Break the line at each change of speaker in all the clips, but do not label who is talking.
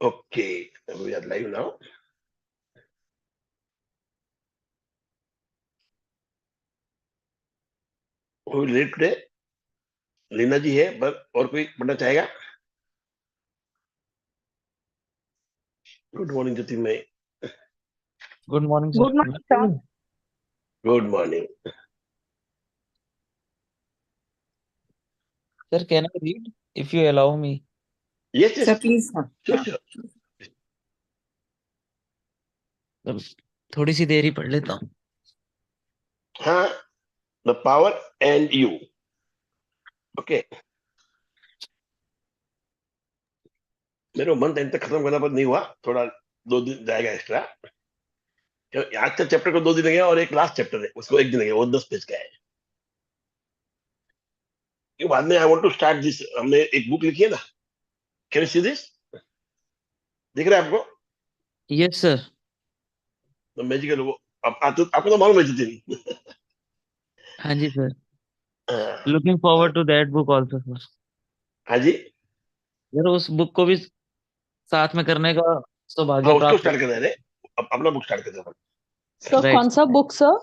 Okay, we are live now. Who will read today? Leena जी है, पर और कोई पढ़ना चाहेगा? गुड मॉर्निंग ज्योति में.
Good morning, sir.
Good morning, sir.
Good morning.
Sir, can I read if you allow me?
Yes,
Sir,
yes,
please, sir.
sure, sure.
अब थोड़ी सी देर ही पढ़ लेता हूँ.
हाँ, the power and you. Okay. मेरे को मंथ एंड तक खत्म करना पर नहीं हुआ, थोड़ा 2 दिन जाएगा एक्स्ट्रा. आज का चैप्टर को 2 दिन लगेगा और एक लास्ट चैप्टर है, उसको 1 दिन लगेगा. वो 10 पेज का है. ये बाद में I want to start this. हमने एक बुक लिखी है ना, कैन यू सी दिस? दिख रहा है आपको?
Yes, sir.
द मैजिकल वो. आपको तो मालूम है जितनी.
हाँ जी, sir.
हाँ.
Looking forward to that book also, sir.
हाँ जी.
यार उस बुक को भी साथ में करने का सौभाग्य
हाँ, उसको
प्राप्त
स्टार्ट करना है. अब अपना बुक स्टार्ट करते हैं.
Sir,
Right.
कौन सा book, sir?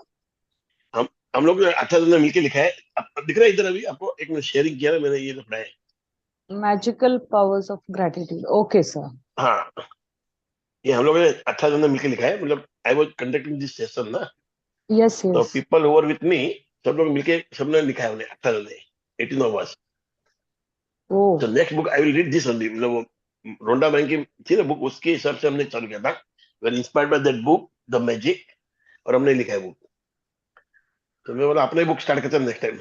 हम लोग ने अच्छा ने मिलके लिखा है. अब दिख रहा है इधर अभी आपको? एक मिनट शेयरिंग किया ना मैंने, ये पढ़ा है.
Magical Powers of Gratitude. Okay, sir.
हाँ, ये हम लोग ने अच्छा ने मिलके लिखा है. मतलब I was conducting this session ना,
Yes,
तो
yes.
People who are with me, सब लोग मिलके सबने लिखा है. उन्हें अच्छा ने 18 ऑफ अस.
Oh,
तो next book I will read this only. मतलब वो रोंडा बैंक की थी ना बुक, उसके हिसाब से हमने चालू किया था. वे inspired by that book the magic, और हमने लिखा है बुक. तो मैं बोला अपना ही बुक स्टार्ट करते हैं नेक्स्ट टाइम.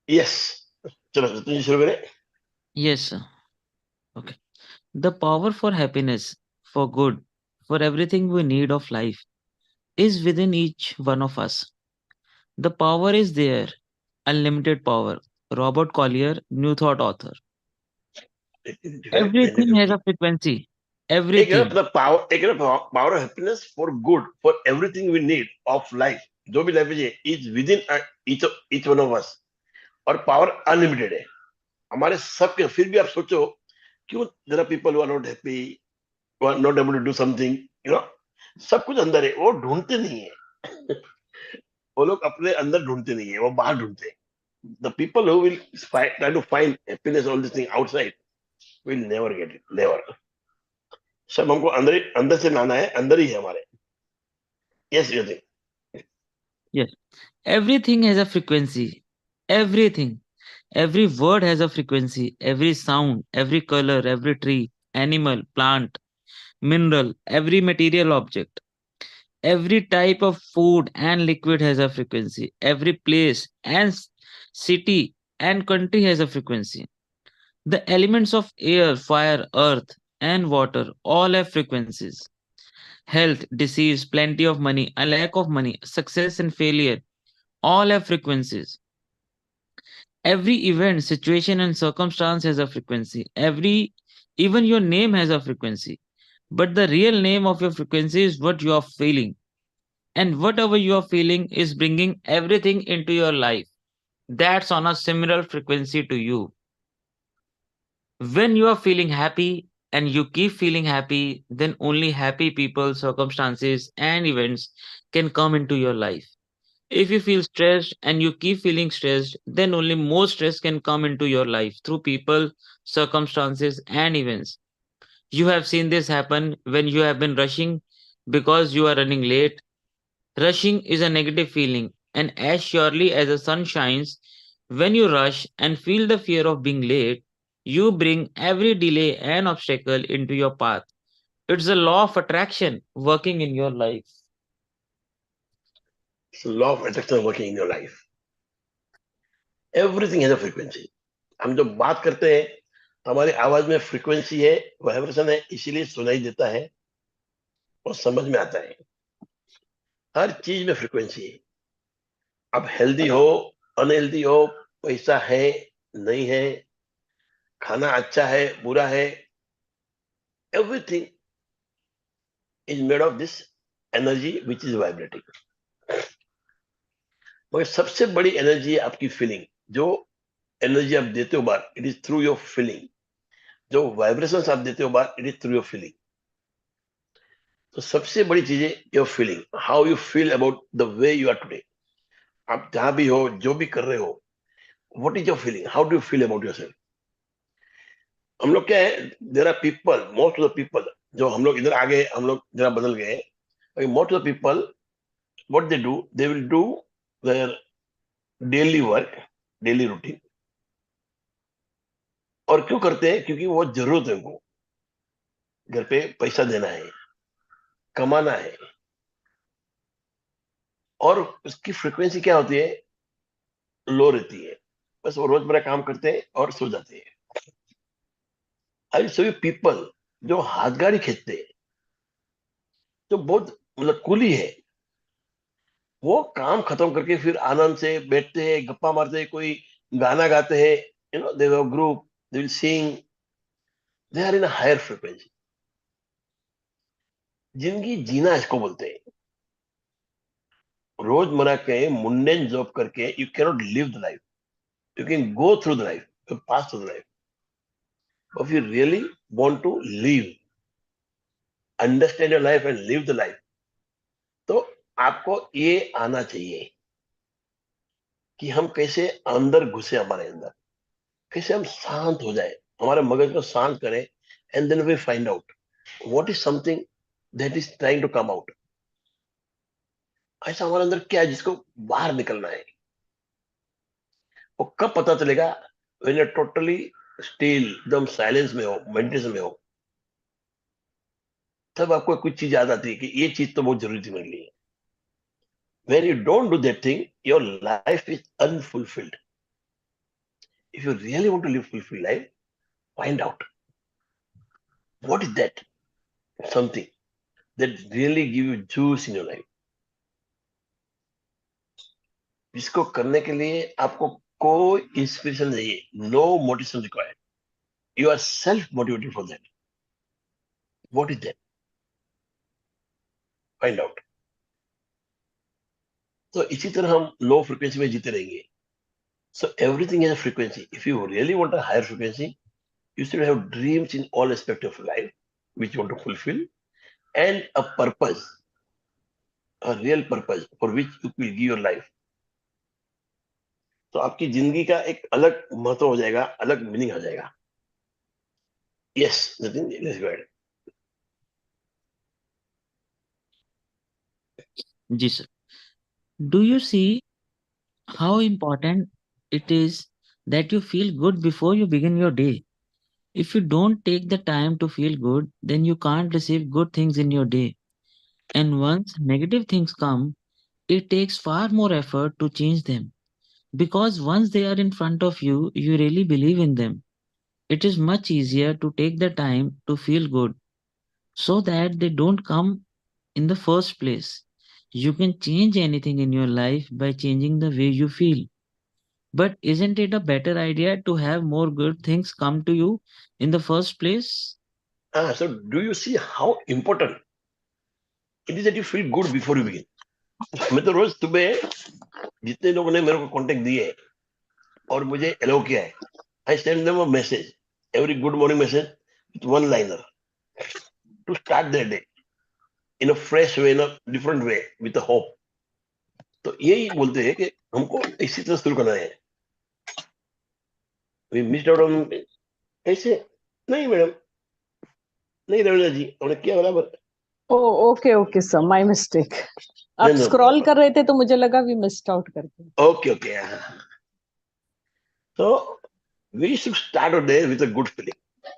यस, चलो तुम शुरू करें.
Yes, sir. Okay. The power for happiness, for good, for everything we need of life is within each one of us. The power is there. Unlimited power. Robert Collier, New Thought author. Everything has a frequency.
एक है
Everything.
The power, एक है power of happiness for good, for everything we need of life. जो भी life है is within each one of us. और power unlimited है हमारे सबके. फिर भी आप सोचो क्यों there are people who are not happy, who are not able to do something, you know. सब कुछ अंदर है, वो ढूंढते नहीं है. वो लोग अपने अंदर ढूंढते नहीं है, वो बाहर ढूंढते हैं. The people who will try to find happiness all this thing outside will never get it, never. सब हमको अंदर से लाना है, अंदर ही है हमारे. Yes you think.
Yes. Everything has a frequency. Everything. Every word has a frequency. Every sound, every color, every tree, animal, plant, mineral, every material object. Every type of food and liquid has a frequency. Every place and city and country has a frequency. The elements of air, fire, earth, and water all have frequencies. Health, disease, plenty of money, a lack of money, success and failure all have frequencies. Every event, situation, and circumstance has a frequency. Even your name has a frequency. But the real name of your frequency is what you are feeling. And whatever you are feeling is bringing everything into your life. That's on a similar frequency to you. When you are feeling happy and you keep feeling happy, then only happy people, circumstances, and events can come into your life. If you feel stressed and you keep feeling stressed, then only more stress can come into your life through people, circumstances, and events. You have seen this happen when you have been rushing because you are running late. Rushing is a negative feeling, and as surely as the sun shines, when you rush and feel the fear of being late, you bring every delay and obstacle into your path. It's the law of attraction working in your life.
Law of attraction working in your life. Everything has a frequency. हम जब बात करते हैं तो हमारी आवाज में frequency है, वाइब्रेशन है, इसीलिए सुनाई देता है और समझ में आता है. हर चीज में फ्रीक्वेंसी है. अब हेल्दी हो, अनहेल्दी हो, पैसा है, नहीं है, खाना अच्छा है, बुरा है, everything is made of this energy which is vibrating. मगर सबसे बड़ी एनर्जी है आपकी फीलिंग। जो एनर्जी आप देते हो बाहर, it is through your feeling. जो वाइब्रेशंस आप देते हो बाहर, it is through your feeling. तो सबसे बड़ी चीज है your feeling, how you feel about the way you are today. आप जहां भी हो, जो भी कर रहे हो, what is your feeling, how do you feel about yourself. हम लोग क्या है, there are people, most of the people, जो हम लोग इधर आ गए, हम लोग जरा बदल गए। Most of the people, what they do, they will do their daily work, daily routine. और क्यों करते हैं? क्योंकि वो जरूरत है उनको, घर पे पैसा देना है, कमाना है। और उसकी फ्रिक्वेंसी क्या होती है? लो रहती है। बस वो रोजमर्रा काम करते हैं और सो जाते हैं। आई सभी पीपल जो हाथ गाड़ी खींचते हैं, जो बहुत मतलब कूली है, वो काम खत्म करके फिर आनंद से बैठते हैं, गप्पा मारते हैं, कोई गाना गाते हैं, they have group, they will sing, they are in a higher frequency. जिंदगी जीना इसको बोलते हैं। रोजमर्रा के मुंडेन जॉब करके you cannot live the life. You can go through the life, pass through the life. If you really want to live, understand your life and live the life, तो आपको ये आना चाहिए कि हम कैसे अंदर घुसे, हमारे अंदर कैसे हम शांत हो जाए, हमारे मगज को शांत करें। And then we find out what is something that is trying to come out. ऐसा हमारे अंदर क्या है जिसको बाहर निकलना है? वो कब पता चलेगा? व्हेन यू टोटली स्टिल, एकदम साइलेंस में हो, मेडिटेशन में हो, तब आपको कुछ चीज याद आती है कि ये चीज तो बहुत जरूरी थी मेरे लिए। When you don't do that thing, your life is unfulfilled. If you really want to live fulfilled life, find out what is that something that really give you juice in your life. जिसको करने के लिए आपको कोई inspiration नहीं है, no motivation required, you are self motivated for that. What is that? Find out. तो इसी तरह हम लो फ्रिक्वेंसी में जीते रहेंगे। So everything is a frequency. If you really want a higher frequency, you should have dreams in all aspects of life which you want to fulfill, and a purpose, a real purpose for which you will give your life. तो आपकी जिंदगी का एक अलग महत्व हो जाएगा, अलग मीनिंग आ जाएगा। Yes Nitin, let's go ahead.
जी sir. Do you see how important it is that you feel good before you begin your day? If you don't take the time to feel good, then you can't receive good things in your day. And once negative things come, it takes far more effort to change them. Because once they are in front of you, you really believe in them. It is much easier to take the time to feel good so that they don't come in the first place. You can change anything in your life by changing the way you feel. But isn't it a better idea to have more good things come to you in the first place?
So do you see how important it is that you feel good before you begin? मैं तो रोज सुबह जितने लोगों ने मेरे को contact दिए है और मुझे अलाउ किया है, I send them a message, every good morning message with one liner to start their day in a fresh way, in a different way, with a hope. तो यही बोलते हैं कि हमको इसी तरह शुरू करना है। वी मिस्ड आउट ऑन ऐसे नहीं मैडम, नहीं रविंद्र जी, हमने किया बराबर।
Oh okay okay sir, my mistake. आप
नहीं
स्क्रॉल कर रहे थे तो मुझे लगा वी मिस्ड आउट करके।
Okay okay. तो we should start our day with a good feeling.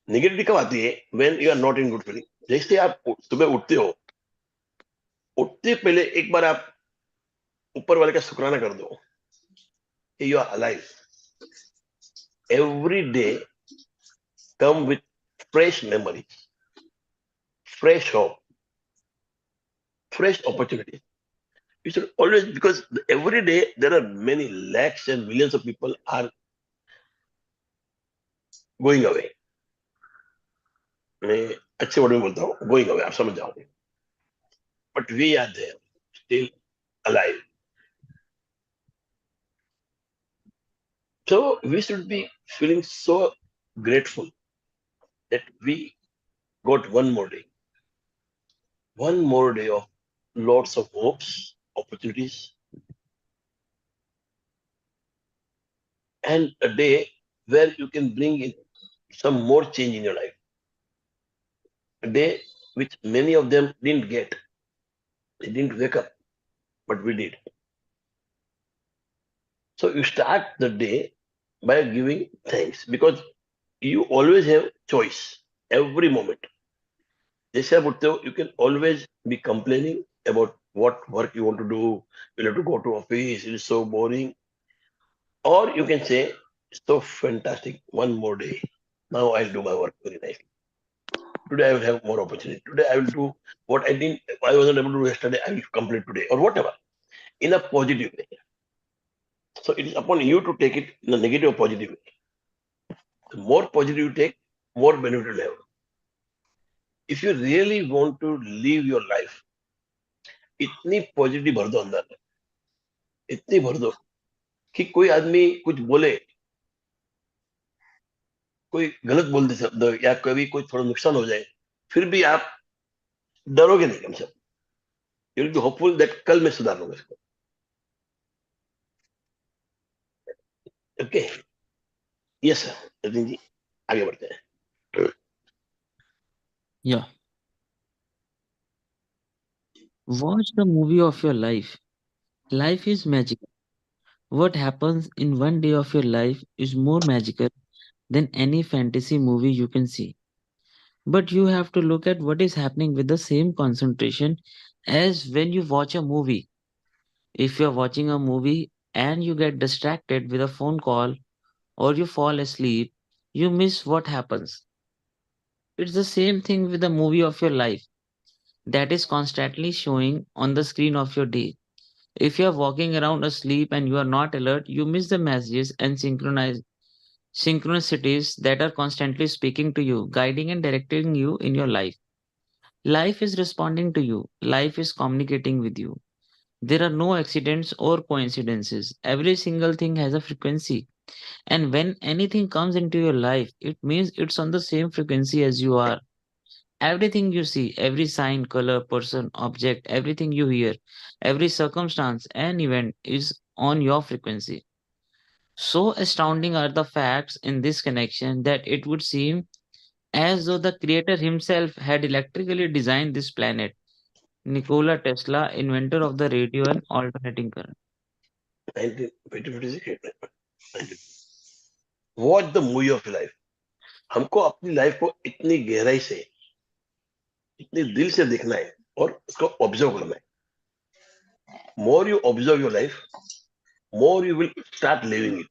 Negativity कब आती है? When you are not in good feeling. जैसे आप सुबह उठते हो, उठते पहले एक बार आप ऊपर वाले का शुक्राना कर दो, you are alive. Every day come with fresh memory, fresh hope, fresh opportunity. You should always, because every day there are many lakhs and millions of people are going away. मैं अच्छे वर्ड में बोलता हूँ, going away, आप समझ जाओगे। but we are there, still alive. So we should be feeling so grateful that we got one more day of lots of hopes, opportunities, and a day where you can bring in some more change in your life. A day which many of them didn't get. They didn't wake up, but we did. So you start the day by giving thanks because you always have choice every moment. जैसे आप उठते हो, you can always be complaining about what work you want to do. You have to go to office. It is so boring. Or you can say, so fantastic. One more day. Now I'll do my work very nicely. Today I will have more opportunity. Today I will do what I didn't. I wasn't able to do yesterday. I will complete today or whatever in a positive way. So it is upon you to take it in a negative or positive way. The more positive you take, more benefit you'll have. If you really want to live your life, इतनी positive भर दो अंदर, इतनी भर दो कि कोई आदमी कुछ बोले, कोई गलत बोल दे शब्द या कभी कोई थोड़ा नुकसान हो जाए, फिर भी आप डरोगे नहीं कम से कम. You will be hopeful that कल मैं सुधार लूंगा इसको. Okay, yes sir, Nitin ji आगे बढ़ते हैं.
Yeah. Watch the movie of your life. Life is magical. What happens in one day of your life is more magical than any fantasy movie you can see. But you have to look at what is happening with the same concentration as when you watch a movie. If you're watching a movie and you get distracted with a phone call or you fall asleep, you miss what happens. It's the same thing with the movie of your life that is constantly showing on the screen of your day. If you are walking around asleep and you are not alert, you miss the messages and synchronicities that are constantly speaking to you, guiding and directing you in your life. Life is responding to you, life is communicating with you. There are no accidents or coincidences. Every single thing has a frequency. And when anything comes into your life, it means it's on the same frequency as you are. Everything you see, every sign, color, person, object, everything you hear, every circumstance and event is on your frequency. So astounding are the facts in this connection that it would seem as though the Creator himself had electrically designed this planet. Nikola Tesla, inventor of the radio and alternating current.
1956. Watch the movie of life. हमको अपनी life को इतनी गहराई से, इतने दिल से देखना है और उसको ऑब्जर्व करना है. More you observe your life, more you will start living it.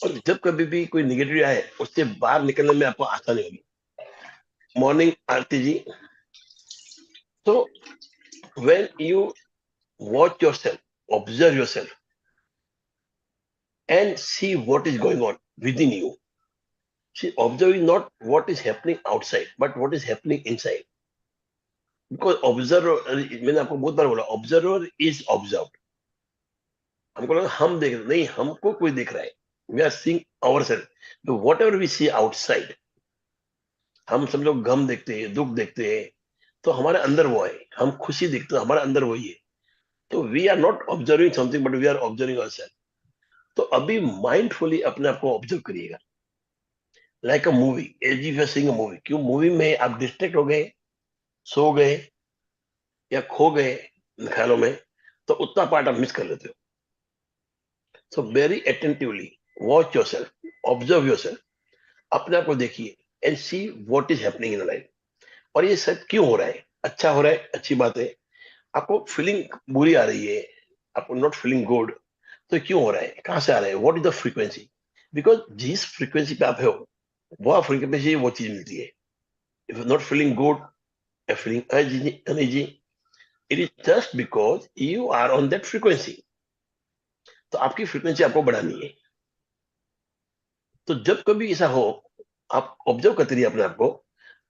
और जब कभी भी कोई निगेटिव आए, उससे बाहर निकलने में आपको आसानी होगी. मॉर्निंग आरती जी. तो when you watch yourself, observe yourself and see what is going on within you. See, observing not what is happening outside, but what is happening inside. Because observer, मैंने आपको बहुत बार बोला, observer is observed. हमको लगा हम देख रहे, नहीं, हमको कोई देख रहा है. We are seeing ourselves. So whatever we see outside, हम सब लोग गम देखते हैं, दुख देखते हैं, तो हमारे अंदर वो है. हम खुशी देखते हैं, हमारे अंदर वही है. तो we are not observing something, but we are observing ourselves. तो अभी माइंडफुली अपने आप को ऑब्जर्व करिएगा. Like a movie, as if you are seeing a movie. क्यों मूवी में आप डिस्ट्रैक्ट हो गए, सो गए या खो गए ख्यालों में, तो उतना पार्ट आप मिस कर लेते हो. So very attentively watch yourself, observe yourself. अपने आप को देखिए and see what is happening in life. और ये सब क्यों हो रहा है? अच्छा हो रहा है, अच्छी बात है. आपको फीलिंग बुरी आ रही है, आपको नॉट फीलिंग गुड, तो क्यों हो रहा है? कहां से आ रहा है? What is the frequency? Because जिस फ्रीक्वेंसी पे आप हो, वो फ्रीक्वेंसी वो चीज मिलती है. If you not feeling good, feeling uneasy, it is just because you are on that frequency. तो आपकी फ्रीक्वेंसी आपको बढ़ानी है. तो जब कभी ऐसा हो, आप ऑब्जर्व करते रहिए अपने आप को.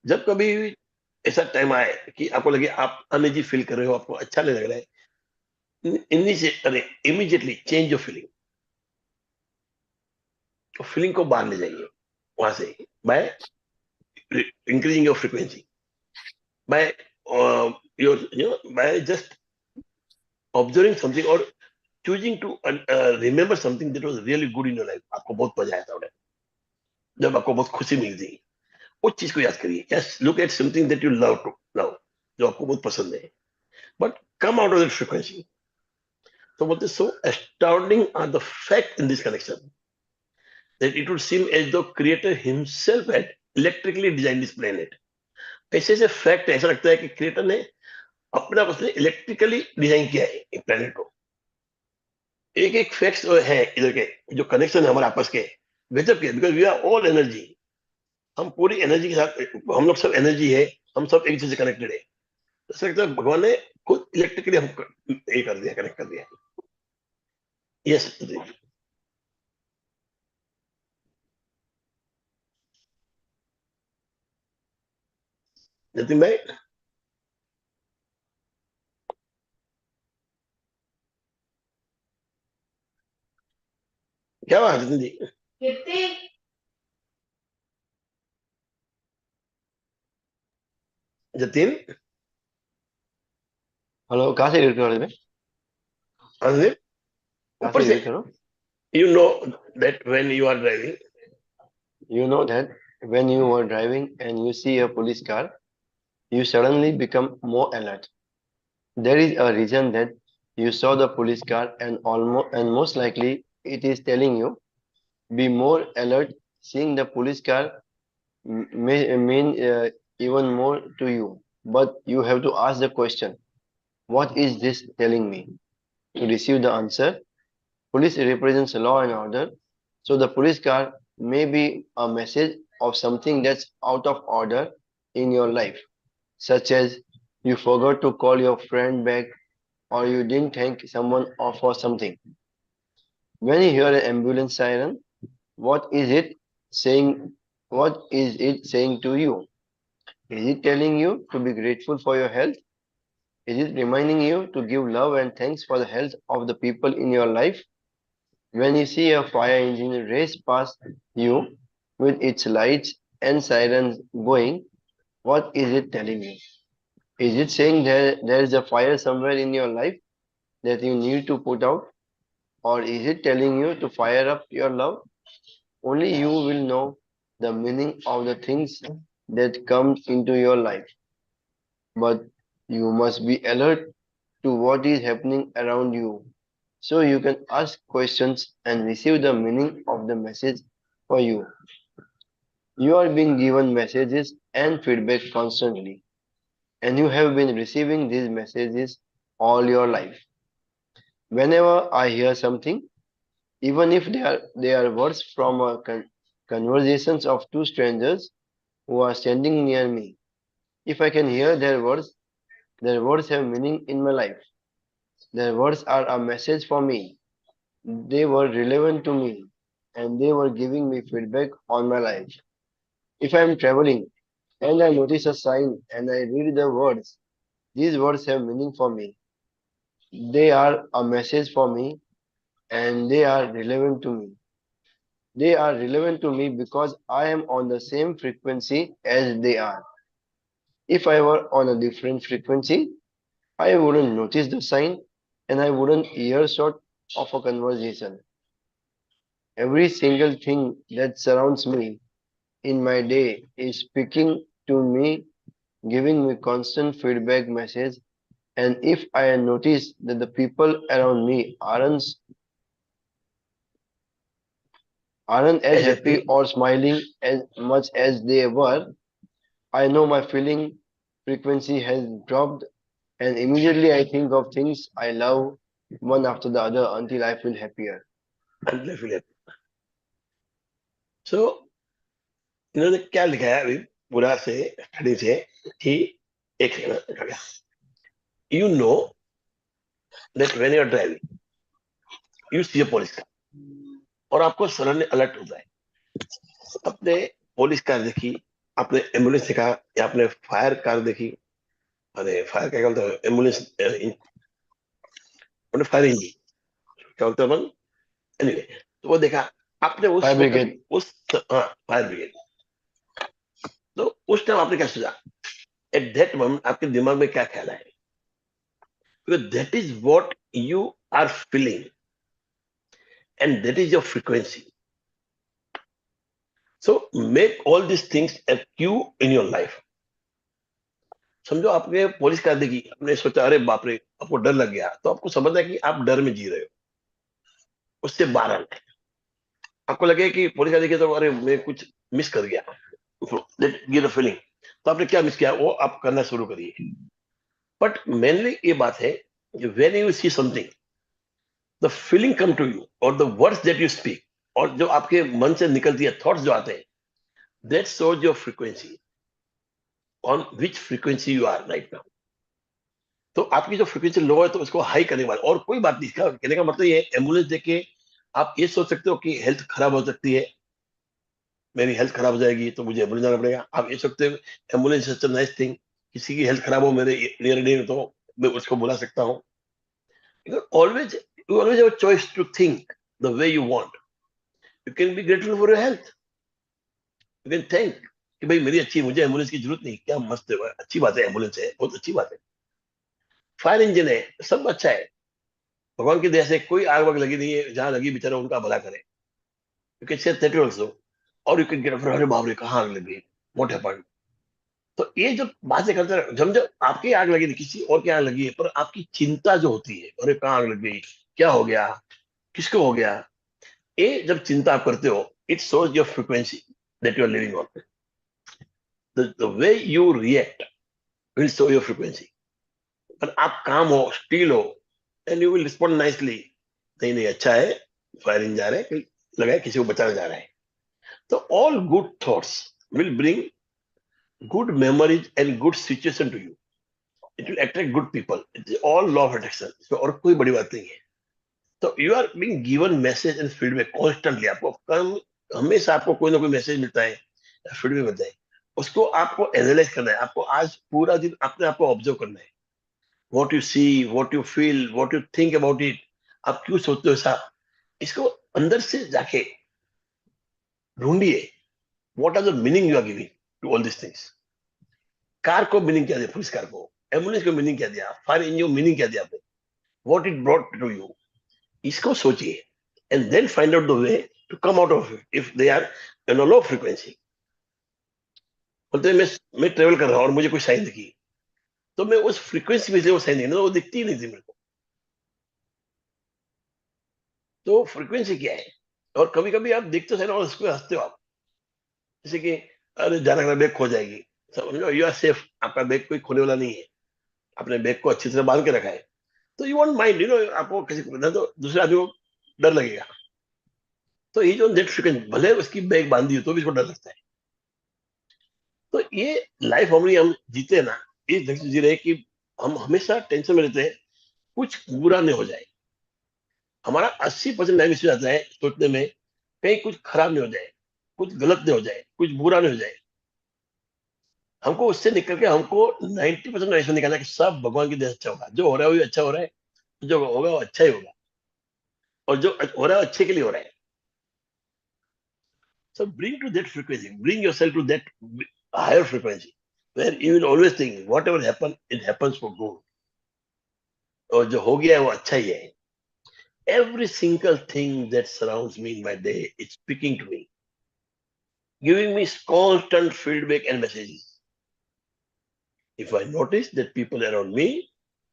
जब कभी ऐसा टाइम आए कि आपको लगे आप अनईजी फील कर रहे हो, आपको अच्छा नहीं लग रहा है, immediately change your feeling, feeling को बाहर ले जाइए वहां से, by increasing your frequency, by your by just observing something और choosing to remember something that was really good in your life. आपको बहुत मजा आया था उन्हें, जब आपको बहुत खुशी मिली थी, उस चीज को याद करिए। Just look at something that you love, जो आपको बहुत पसंद है, but come out of that frequency. तो बोलते सो astounding are the fact in this connection that it would seem as though creator himself had electrically designed this planet। ऐसे ऐसे fact ऐसा लगता है कि क्रिएटर ने अपना उसने इलेक्ट्रिकली डिजाइन किया है एक प्लेनेट को। एक एक फैक्ट्स है इधर के, जो कनेक्शन है हमारे आपस के, गजब के, because we are all energy. हम पूरी एनर्जी के साथ, हम लोग सब एनर्जी है, हम सब एक दूसरे से कनेक्टेड है। ऐसा लगता है भगवान ने खुद इलेक्ट्रिकली हमको ये कर दिया, कनेक्ट कर दिया। यस जतिन भाई, क्या बात जतिन जी? जतिन,
हेलो, कहाँ से रीड कर रहे थे?
अनिल,
कहाँ
ऊपर
से
से,
रीड करो?
you know that when you are driving,
You know that when you were driving and you see a police car, you suddenly become more alert. There is a reason that you saw the police car and most likely it is telling you be more alert. Seeing the police car may mean even more to you, but you have to ask the question, what is this telling me? To receive the answer, police represents law and order, so the police car may be a message of something that's out of order in your life, such as you forgot to call your friend back or you didn't thank someone or for something. When you hear an ambulance siren, what is it saying? What is it saying to you? Is it telling you to be grateful for your health? Is it reminding you to give love and thanks for the health of the people in your life? When you see a fire engine race past you with its lights and sirens going, what is it telling you? Is it saying there is a fire somewhere in your life that you need to put out? Or is it telling you to fire up your love? Only you will know the meaning of the things that come into your life. But you must be alert to what is happening around you so you can ask questions and receive the meaning of the message for you. You are being given messages and feedback constantly, and you have been receiving these messages all your life. Whenever I hear something, even if they are words from conversations of two strangers who are standing near me, if I can hear their words have meaning in my life. Their words are a message for me. They were relevant to me, and they were giving me feedback on my life. If I am traveling and I notice a sign and I read the words, these words have meaning for me. They are a message for me and they are relevant to me. They are relevant to me because I am on the same frequency as they are. If I were on a different frequency, I wouldn't notice the sign and I wouldn't earshot of a conversation. Every single thing that surrounds me in my day is speaking to me, giving me constant feedback message. And if I notice that the people around me aren't as happy or smiling as much as they were, I know my feeling frequency has dropped, and immediately I think of things I love one after the other until I feel happier.
सो इन्होंने क्या लिखा है अभी पूरा से study से कि एक second, you know that when you are driving you see a police car, और आपको सडनली अलर्ट होता है, अपने पुलिस कार देखी, आपने एम्बुलेंस देखा या आपने फायर कार देखी, अरे फायर क्या बोलते हैं, एम्बुलेंस, फायर इंजन क्या बोलते हैं, एनीवे, तो वो देखा आपने उस
Fire
वक्त,
brigade.
उस, हाँ फायर ब्रिगेड, तो उस टाइम आपने क्या सोचा, एट दैट मोमेंट आपके दिमाग में क्या ख्याल आया, because that is what you are feeling and that is your frequency. So make all these things a cue in your life. समझो आपने पुलिस कार देखी, आपने सोचा अरे बाप रे, आपको डर लग गया, तो आपको समझना है कि आप डर में जी रहे हो, उससे बाहर आना है। आपको लगे कि पुलिस कार देखी तो अरे मैं कुछ मिस कर गया, गिव अ फीलिंग, तो आपने क्या मिस किया वो आप करना शुरू करिए। बट मेनली ये बात है, when you see something, the feeling come to you और the words that you speak, और जो आपके मन से निकलती है, थॉट्स जो आते हैं, that shows your frequency, on which frequency you are right now. तो आपकी जो फ्रीक्वेंसी लो है तो उसको हाई करने वाले, और कोई बात नहीं, इसका कहने का मतलब ये एम्बुलेंस देख के आप ये सोच सकते हो कि हेल्थ खराब हो सकती है, मेरी हेल्थ खराब हो जाएगी तो मुझे एम्बुलेंस जाना पड़ेगा। आप ये सोचते हो एम्बुलेंस इज नाइस थिंग, किसी की हेल्थ खराब हो मेरे नियर नियर तो मैं उसको बुला सकता हूँ। Always you always have a choice to think the way you want. You can be grateful for your health, you can think कि भाई मेरी अच्छी, मुझे एम्बुलेंस की जरूरत नहीं, क्या मस्त है, अच्छी बात है, एम्बुलेंस है बहुत अच्छी बात है, फायर इंजन है, सब अच्छा है, भगवान की दया से कोई आग वाग लगी नहीं है, जहां लगी बेचारा उनका भला करे, you can say that also, और यू कैन गेट अरे बाप रे कहाँ आग लगी, व्हाट हैपेंड। तो ये जो बातें करते हैं, जब जब आपकी आग लगी नहीं, किसी और की आग लगी है, पर आपकी चिंता जो होती है, अरे कहाँ आग लग गई, क्या हो गया, किसको हो गया, ये जब चिंता आप करते हो, it shows your frequency that you are living on, the way you react will show your frequency. पर आप काम हो, स्टील हो, and you will respond nicely, नहीं नहीं अच्छा है, फायरिंग जा रहे हैं, लगा है किसी को बचाने जा रहा है। तो all good thoughts will bring good memories and good situation to you. It will attract good people. It's all law of attraction. इसमें और कोई बड़ी बात नहीं है। तो you are being given message and feedback constantly. आपको कम, हमेशा आपको कोई ना कोई मैसेज मिलता है, फीडबैक मिलता है, उसको आपको एनालाइज करना है। आपको आज पूरा दिन अपने आप को ऑब्जर्व करना है, what you see, what you feel, what you think about it, आप क्यों सोचते हो ऐसा, इसको अंदर से जाके ढूंढिए, what are the meaning you are giving to all this things. Car को मीनिंग क्या दिया, पुलिस कार को, एम्बुलेंस को मीनिंग क्या दिया, फायर इंजन मीनिंग क्या दिया आपने, what it brought to you, इसको सोचिए, and then find out the way to come out of it if they are in a low frequency. बोलते हैं मैं ट्रेवल कर रहा हूँ और मुझे कोई साइन दिखी, तो मैं उस फ्रीक्वेंसी में से वो साइन देखना, वो दिखती ही नहीं थी मेरे को। तो फ्रीक्वेंसी क्या है, और कभी कभी आप देखते हो साइन और उसको हंसते हो आप, जैसे कि अरे जाना बैग खो जाएगी, समझो यू आर सेफ, आपका बैग कोई खोने वाला नहीं है, आपने बैग को अच्छी तरह बांध के रखा है, तो you want mind, you know, आपको किसी को ना तो दूसरे आदमी को डर लगेगा, तो ये जो नेट फ्रिक्वेंसी, भले उसकी बैग बांधी हो तो भी इसको डर लगता है। तो ये लाइफ हमारी हम जीते हैं ना, इस ढंग से जी रहे हैं कि हम हमेशा टेंशन में रहते हैं कुछ बुरा नहीं हो जाए। हमारा 80% टाइम इसमें जाता है सोचने में कहीं कुछ खराब नहीं हो जाए, कुछ गलत नहीं हो जाए, कुछ बुरा नहीं हो जाए। हमको उससे निकल के हमको 90% ऐसा निकालना है कि सब भगवान की दया से अच्छा होगा, जो हो रहा है वो भी अच्छा हो रहा है, जो होगा वो अच्छा ही होगा, और जो हो रहा है वो अच्छे के लिए हो रहा है। So bring to that frequency, bring yourself to that higher frequency where you will always think whatever happen, it happens for good. और जो हो गया है वो अच्छा ही है। Every single thing that surrounds me in my day is speaking to me, giving me constant feedback and messages. If I notice that people around me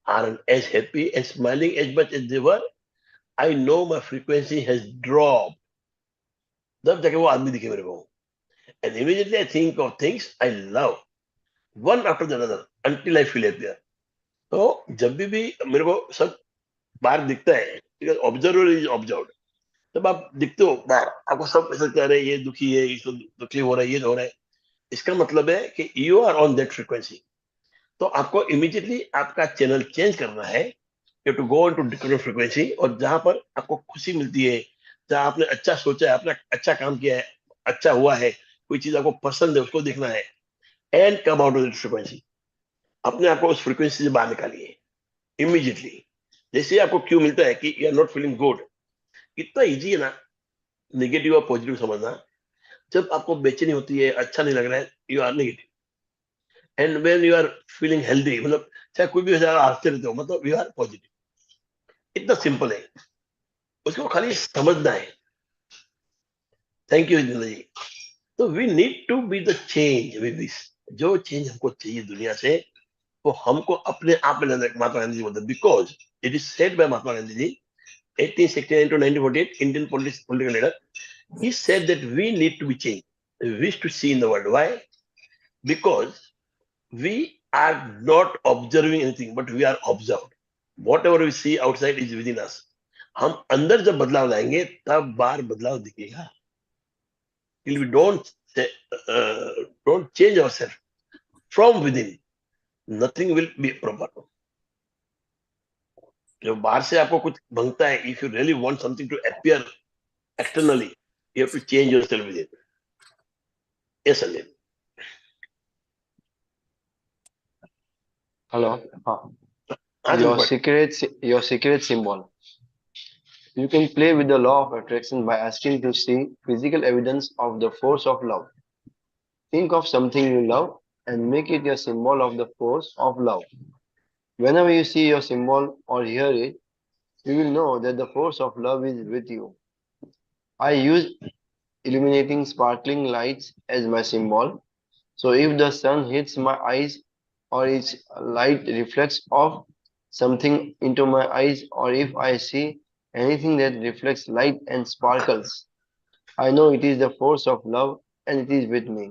aren't as happy and smiling as much as they were, I know my frequency has dropped. तब जाके वो आदमी दिखे मेरे को, and immediately I think of things I love, one after the other, until I feel happier. तो जब भी मेरे को सब बाहर दिखता है, ऑब्जर्वर इज ऑब्जर्व, जब आप दिखते हो बाहर, आपको सब ऐसा कह रहे हैं ये दुखी है, इसको दुखी हो रहा है, ये हो रहा है, इसका मतलब है कि you are on that frequency. तो आपको इमीडिएटली आपका चैनल चेंज करना है, you to go into different frequency, और जहां पर आपको खुशी मिलती है, जहां आपने अच्छा सोचा है, आपने अच्छा काम किया है, अच्छा हुआ है, कोई चीज आपको पसंद है, उसको देखना है, and come out of that frequency. अपने आप को उस फ्रीक्वेंसी से बाहर निकालिए इमीडिएटली. जैसे आपको क्यों मिलता है कि you are not feeling good, इतना इजी है ना नेगेटिव और पॉजिटिव समझना. जब आपको बेचैनी होती है, अच्छा नहीं लग रहा है, you are negative. And when you are feeling healthy, मतलब चाहे कोई भी हंसते रहते हो, मतलब यू आर पॉजिटिव. इतना सिंपल है, उसको खाली समझना है. थैंक यू जिंदा जी. तो we need to be the change we wish. जो चेंज हमको चाहिए दुनिया से, वो हमको अपने आप में लाना है. महात्मा गांधी जी बोलते हैं, because it is said by Mahatma Gandhi ji 1869 to 1948, Indian political leader. He said that we need to be changed. We wish to see in the world. Why? Because we are not observing anything, but we are observed. Whatever we see outside is within us. हम अंदर जब बदलाव लाएंगे तब बाहर बदलाव दिखेगा. Till we don't change ourselves from within, nothing will be proper. जो बाहर से आपको कुछ मांगता है, if you really want something to appear externally, you have to change yourself within. Yes, Sandeep.
Hello.
हाँ जी,
Your secret symbol. You can play with the law of attraction by asking to see physical evidence of the force of love. Think of something you love and make it your symbol of the force of love. Whenever you see your symbol or hear it, you will know that the force of love is with you. I use illuminating sparkling lights as my symbol. So if the sun hits my eyes or its light reflects off something into my eyes, or if I see anything that reflects light and sparkles, I know it is the force of love and it is with me.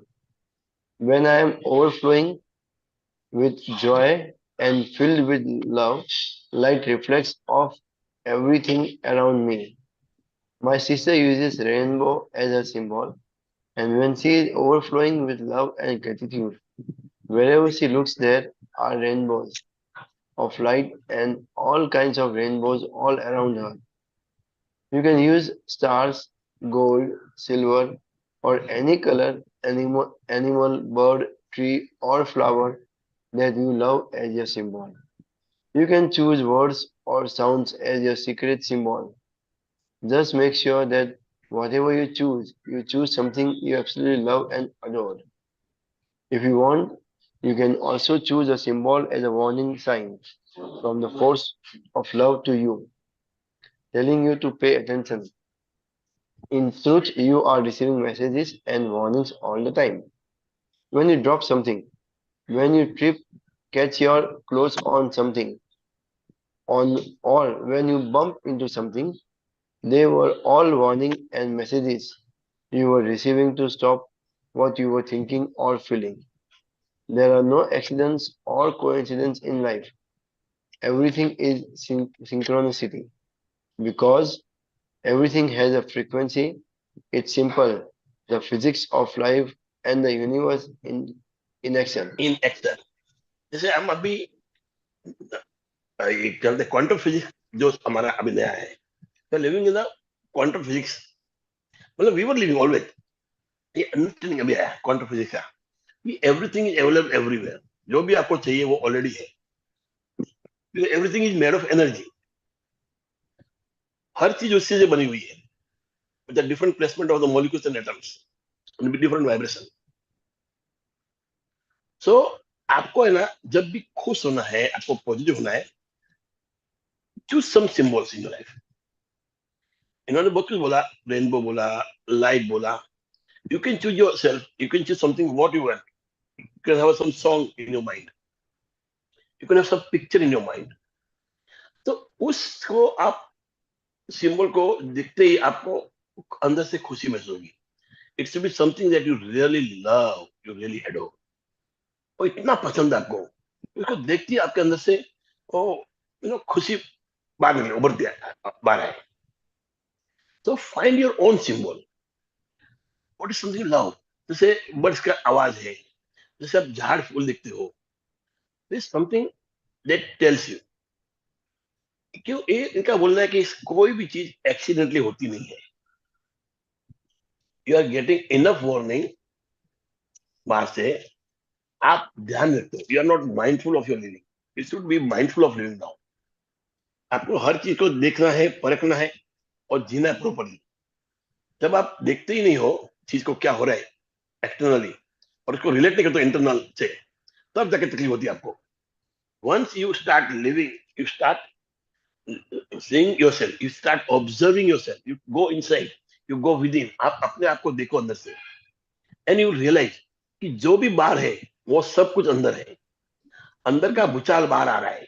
When I am overflowing with joy and filled with love, light reflects off everything around me. My sister uses rainbow as a symbol, and when she is overflowing with love and gratitude, wherever she looks there are rainbows of light and all kinds of rainbows all around her. You can use stars, gold, silver, or any color, animal, bird, tree, or flower that you love as your symbol. You can choose words or sounds as your secret symbol. Just make sure that whatever you choose something you absolutely love and adore. If you want, you can also choose a symbol as a warning sign from the force of love to you, telling you to pay attention. In truth, you are receiving messages and warnings all the time. When you drop something, when you trip, catch your clothes on something, or when you bump into something, they were all warning and messages you were receiving to stop what you were thinking or feeling. There are no accidents or coincidence in life. Everything is synchronicity because everything has a frequency. It's simple. The physics of life and the universe in action.
in action. जैसे हम अभी एक चलते quantum physics जो हमारा अभी नया है, तो living in the quantum physics. मतलब वी वर लिविंग ऑलवेज. ये अंडरस्टैंडिंग अभी आया क्वांटम फिजिक्स का कि एवरीथिंग इज अवेलेबल एवरीवेयर. जो भी आपको चाहिए वो ऑलरेडी है. Everything is made of energy. हर चीज उससे से बनी हुई है, with the different placement of the molecules and atoms and with different vibration. So आपको है ना, जब भी खुश होना है, आपको पॉजिटिव होना है, choose some symbols in your life. इन्होंने बहुत कुछ बोला, रेनबो बोला, लाइट बोला. You can choose yourself. You can choose something what you want. You can have some song in your mind. You can have some picture in your mind. तो उसको आप symbol को देखते ही आपको अंदर से खुशी महसूस होगी. It should be something that you really love, you really adore. और इतना पसंद है आपको, उसको देखती आपके अंदर से ओ खुशी बाहर निकले, उभरती है, बाहर आए. तो find your own symbol. What is something love. जैसे बर्ड्स का आवाज है, जैसे आप झाड़ फूल देखते हो, this something that tells you. क्यों ये इनका बोलना है कि कोई भी चीज एक्सीडेंटली होती नहीं है. You are getting enough warning बाहर से. आप ध्यान रखते हो, you are not mindful of your living, you should be mindful of living now. आपको हर चीज को देखना है, परखना है और जीना है प्रॉपरली। जब आप देखते ही नहीं हो चीज को क्या हो रहा है एक्सटर्नली, और उसको रिलेट नहीं करते इंटरनल से, तब जाके तकलीफ होती है आपको। Once you start living, you start seeing yourself, you start observing yourself, you go inside, you go within, आप अपने आप को देखो अंदर से, एंड यू रियलाइज कि जो भी बाहर है वो सब कुछ अंदर है। अंदर का भूचाल बाहर आ रहा है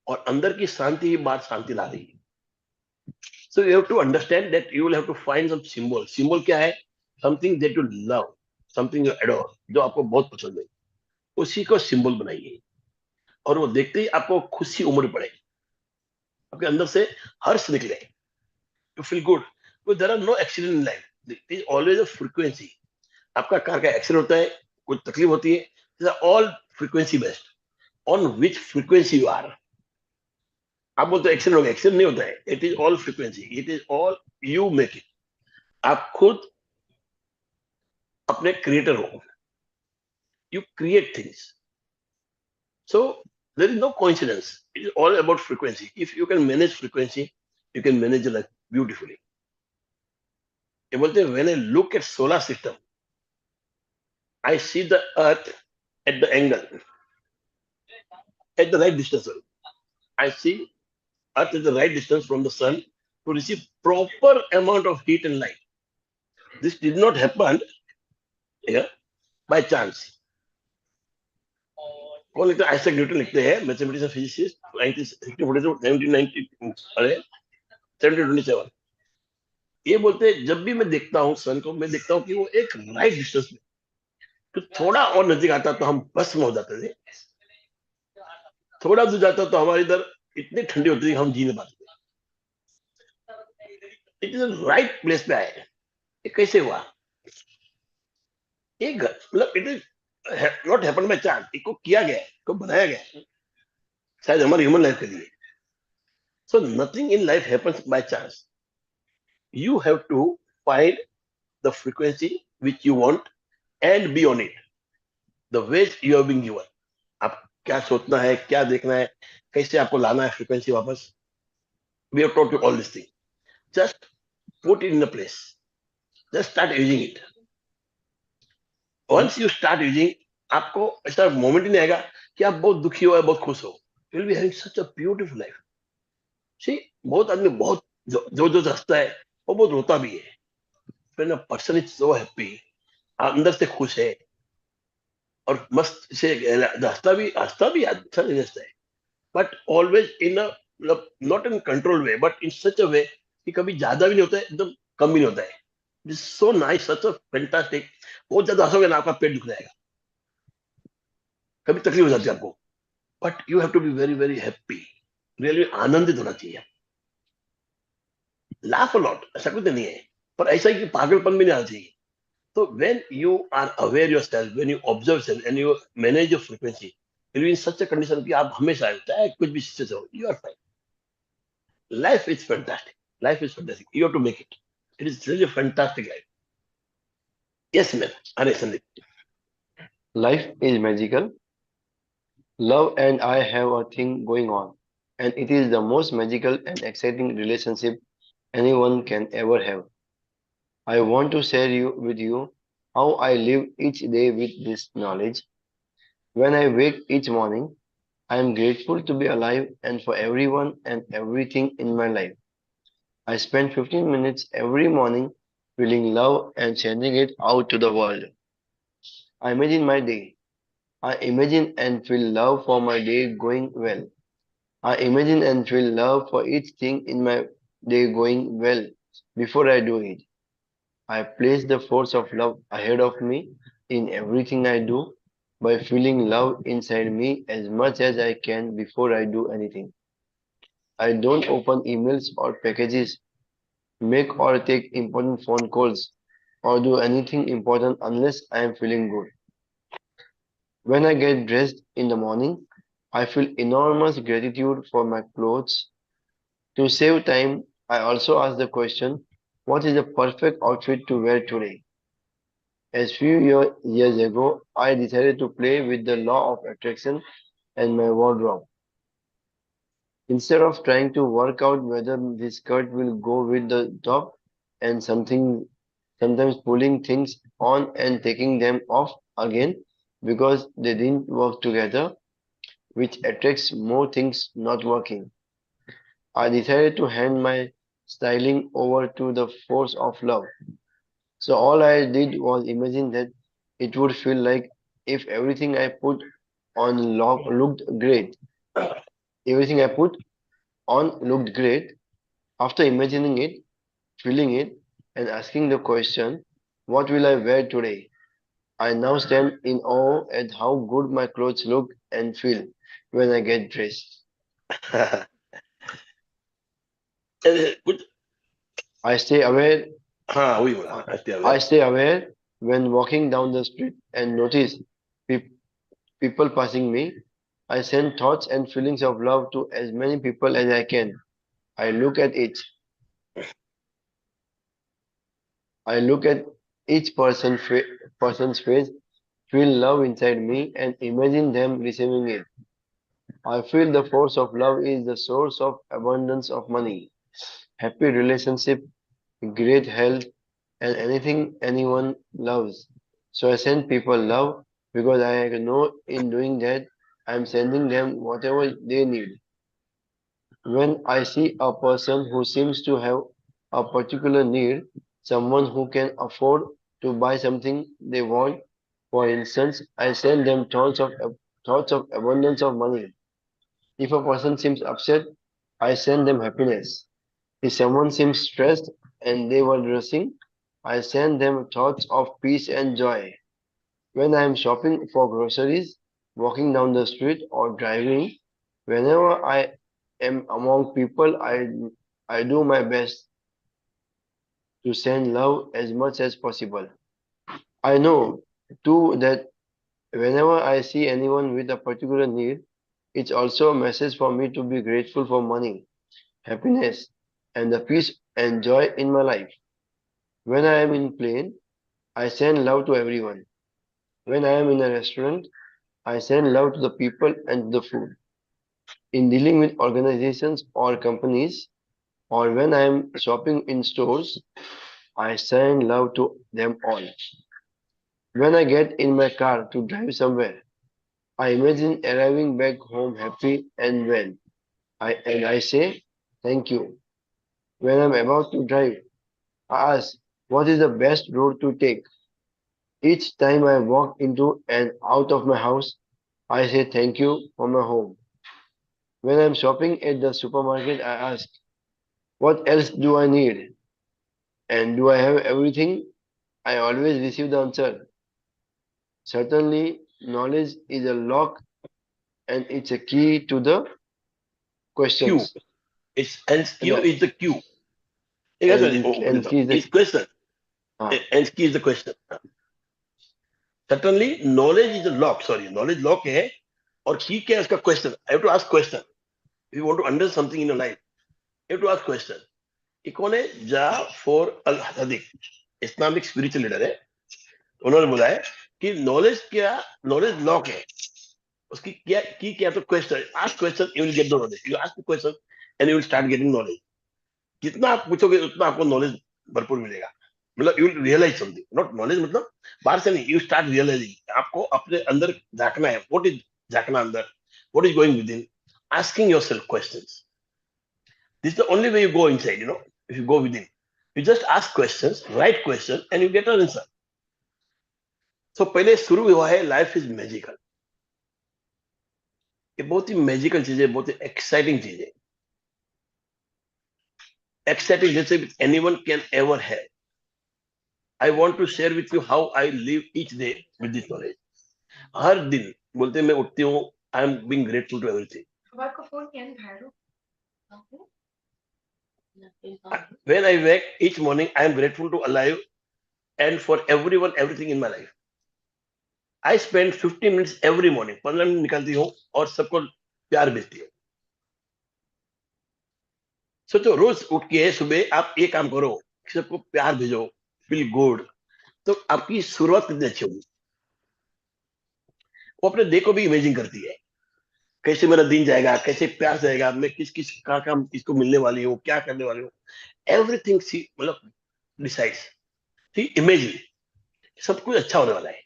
और अंदर की शांति ही बाहर शांति ला रही है। So you have to understand that you will have to find some symbol. Symbol क्या है? Something that you love, something you adore, जो आपको बहुत पसंद है, उसी को सिंबल बनाइए और वो देखते ही आपको खुशी उमड़ पड़े, आपके अंदर से हर्ष निकले, you feel good. There are no accident in life, it is always a frequency. आपका कार का एक्सीडेंट होता है, कुछ तकलीफ होती है, all frequency based, on which frequency you are. आप बोलते हो एक्सीडेंट हो गया, एक्सीडेंट नहीं होता है, it is all frequency, it is all you make it. आप खुद अपने क्रिएटर हो, you create things. So there is no coincidence, it is all about frequency. If you can manage frequency, you can manage your life beautifully. ये बोलते हैं when I look at solar system, I see the earth at the angle, at the right distance. Sorry. I see earth at the right distance from the sun to receive proper amount of heat and light. This did not happen here by chance. कौन लिखता है? Isaac Newton लिखते हैं, mathematician physicist, 1727। ये बोलते हैं जब भी मैं देखता हूँ सन को, मैं देखता हूँ कि वो एक राइट डिस्टेंस में, तो थोड़ा और नजदीक आता तो हम भस्म हो जाते थे, थोड़ा दूर जाता तो हमारे इधर इतनी ठंडी होती थी हम जी नहीं पाते थे। इट इज राइट प्लेस पे आए। ये कैसे हुआ? एक मतलब it is not happen by chance, इसको किया गया है, इसको बनाया गया है शायद हमारे ह्यूमन लाइफ के लिए। So nothing in life happens by chance, you have to find the frequency which you want and be on it, the way you have been given. आप क्या सोचना है, क्या देखना है, कैसे आपको लाना है फ्रीक्वेंसी वापस। We have taught you all this thing, just put it in a place, just start using it. Once you start using, आपको ऐसा मोमेंट ही नहीं आएगा कि आप बहुत दुखी हो या बहुत खुश हो। You will be having such a beautiful life. See, बहुत आदमी बहुत जो हंसता है वो बहुत रोता भी है। When a person is so happy, अंदर से खुश है और मस्त से हंसता भी अच्छा नहीं हंसता है, but always in a not in control way, but in such a way कि कभी ज्यादा भी नहीं होता है, एकदम कम भी नहीं होता है। It's so nice, such a fantastic। बहुत ज्यादा हंसोगे ना आपका पेट दुख जाएगा, कभी तकलीफ हो जाती है आपको, but you have to be very very happy, really आनंदित होना चाहिए। लाफ अलॉट, ऐसा कुछ नहीं है, पर ऐसा ही कि पागलपन भी नहीं आना चाहिए। तो when you are aware yourself, when you observe self and you manage your frequency, you in such a condition कि आप हमेशा चाहे कुछ भी सिचुएशन हो, you are fine. Life is fantastic, life is fantastic, you have to make it, it is really fantastic life. Yes ma'am, अरे Sandeep.
Life is magical. Love and I have a thing going on, and it is the most magical and exciting relationship anyone can ever have. I want to share with you how I live each day with this knowledge. When I wake each morning, I am grateful to be alive and for everyone and everything in my life. I spend 15 minutes every morning feeling love and sending it out to the world. I imagine my day. I imagine and feel love for my day going well. I imagine and feel love for each thing in my day going well before I do it. I place the force of love ahead of me in everything I do by feeling love inside me as much as I can before I do anything. I don't open emails or packages, make or take important phone calls, or do anything important unless I am feeling good. When I get dressed in the morning, I feel enormous gratitude for my clothes. To save time, I also ask the question, what is the perfect outfit to wear today? As few years ago, I decided to play with the law of attraction and my wardrobe. Instead of trying to work out whether this skirt will go with the top and sometimes pulling things on and taking them off again because they didn't work together, which attracts more things not working. I decided to hand my styling over to the force of love. So all I did was imagine that it would feel like if everything I put on looked great. Everything I put on looked great. After imagining it, feeling it, and asking the question, what will I wear today? I now stand in awe at how good my clothes look and feel when I get dressed.
कुछ
I stay aware
हाँ वही बोला
I stay aware when walking down the street and notice pe- people passing me. I send thoughts and feelings of love to as many people as I can. I look at each. I look at each person's face, feel love inside me, and imagine them receiving it. I feel the force of love is the source of abundance of money, happy relationship, great health, and anything anyone loves. So I send people love because I know in doing that I'm sending them whatever they need. When I see a person who seems to have a particular need, someone who can afford to buy something they want, for instance, I send them thoughts of abundance of money. If a person seems upset, I send them happiness. If someone seems stressed and they were dressing, I send them thoughts of peace and joy. When I am shopping for groceries, walking down the street, or driving, whenever I am among people, I do my best to send love as much as possible. I know too that whenever I see anyone with a particular need, it's also a message for me to be grateful for money, happiness, and the peace and joy in my life. When I am in plane, I send love to everyone. When I am in a restaurant, I send love to the people and the food. In dealing with organizations or companies, or when I am shopping in stores, I send love to them all. When I get in my car to drive somewhere, I imagine arriving back home happy and well. I say thank you. When I'm about to drive, I ask what is the best road to take. Each time I walk into and out of my house, I say thank you for my home. When I'm shopping at the supermarket, I ask, what else do I need? And do I have everything? I always receive the answer. Certainly, knowledge is a lock and it's a key to the
Q.
questions.
It's and Q
The,
is the Q. एक ऐसा नहीं,
and key is the
it's question.
ah,
And key is the question. Certainly, knowledge is a lock. Sorry, knowledge lock है और key क्या है उसका question. I have to ask question. If you want to understand something in your life, you have to ask question. ये कौन है? जाफर अल हदीक, Islamic spiritual leader है. उन्होंने बोला है कि नॉलेज लॉक है. उसकी क्या की क्या तो question. Ask question, you will get the knowledge. You ask the question and you will start getting knowledge. जितना आप पूछोगे उतना आपको नॉलेज भरपूर मिलेगा. मतलब you will realise something. Not knowledge मतलब बाहर से नहीं, यू स्टार्ट रियलाइजिंग. आपको अपने अंदर झांकना है. व्हाट इज झांकना अंदर? What is going with in? Asking yourself questions. This is the only way you go inside, if you go within. You just ask questions, right question, and you get an answer. So पहले शुरू हुआ है life is magical. ये बहुत ही magical चीज है, बहुत ही exciting चीज है. एक्साइटिंग जैसे एनीवन कैन एवर है. I want to share with you how I live each day with this knowledge. हर दिन बोलते मैं उठती हूँ, I am being grateful to everything. When I wake each morning, I am grateful to alive and for everyone, everything in my life. I spend 15 minutes every morning. 15 minute निकालती हूँ और सबको प्यार भेजती हूँ. सोचो रोज उठ के सुबह आप ये काम करो, सबको प्यार भेजो, फील गुड. तो आपकी शुरुआत कितनी अच्छी होगी। वो अपने डे को भी इमेजिन करती है, कैसे मेरा दिन जाएगा, कैसे प्यार जाएगा, मैं किस किस का काम किसको मिलने वाली हूँ, क्या करने वाली हूँ, एवरीथिंग सी मतलब डिसाइड्स, सी इमेजिन, सब कुछ अच्छा होने वाला है।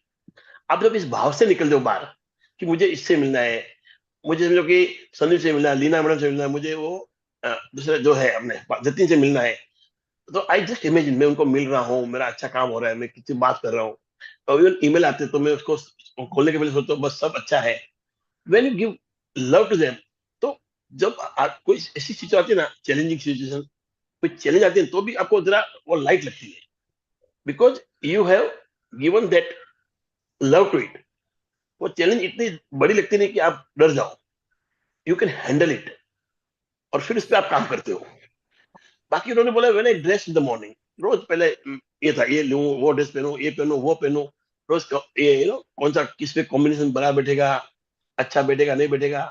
आप जब इस भाव से निकलते हो बाहर कि मुझे इससे मिलना है, मुझे समझो कि संदीप से मिलना है, लीना मैडम से मिलना है, मुझे वो दूसरा जो है अपने जतिन से मिलना है, तो आई जस्ट इमेजिन मैं उनको मिल रहा हूँ, मेरा अच्छा काम हो रहा है, मैं किसी से बात कर रहा हूँ, और इवन ईमेल आते हैं तो मैं उसको खोलने के पहले सोचता हूँ बस सब अच्छा है। When you give love to them, तो जब कोई ऐसी सिचुएशन आती है ना, चैलेंजिंग सिचुएशन, कोई चैलेंज आती है तो भी आपको जरा वो लाइट लगती है, because you have given that love to it. वो चैलेंज इतनी बड़ी लगती नहीं कि आप डर जाओ, यू कैन हैंडल इट, और फिर उस पर आप काम करते हो। बाकी उन्होंने बोला when I dress in the morning, रोज पहले ये था ये लूं, वो ड्रेस पहनूं, ये पहनूं, वो पहनूं, रोज ये कौन सा किस पे कॉम्बिनेशन बड़ा बैठेगा, अच्छा बैठेगा नहीं बैठेगा,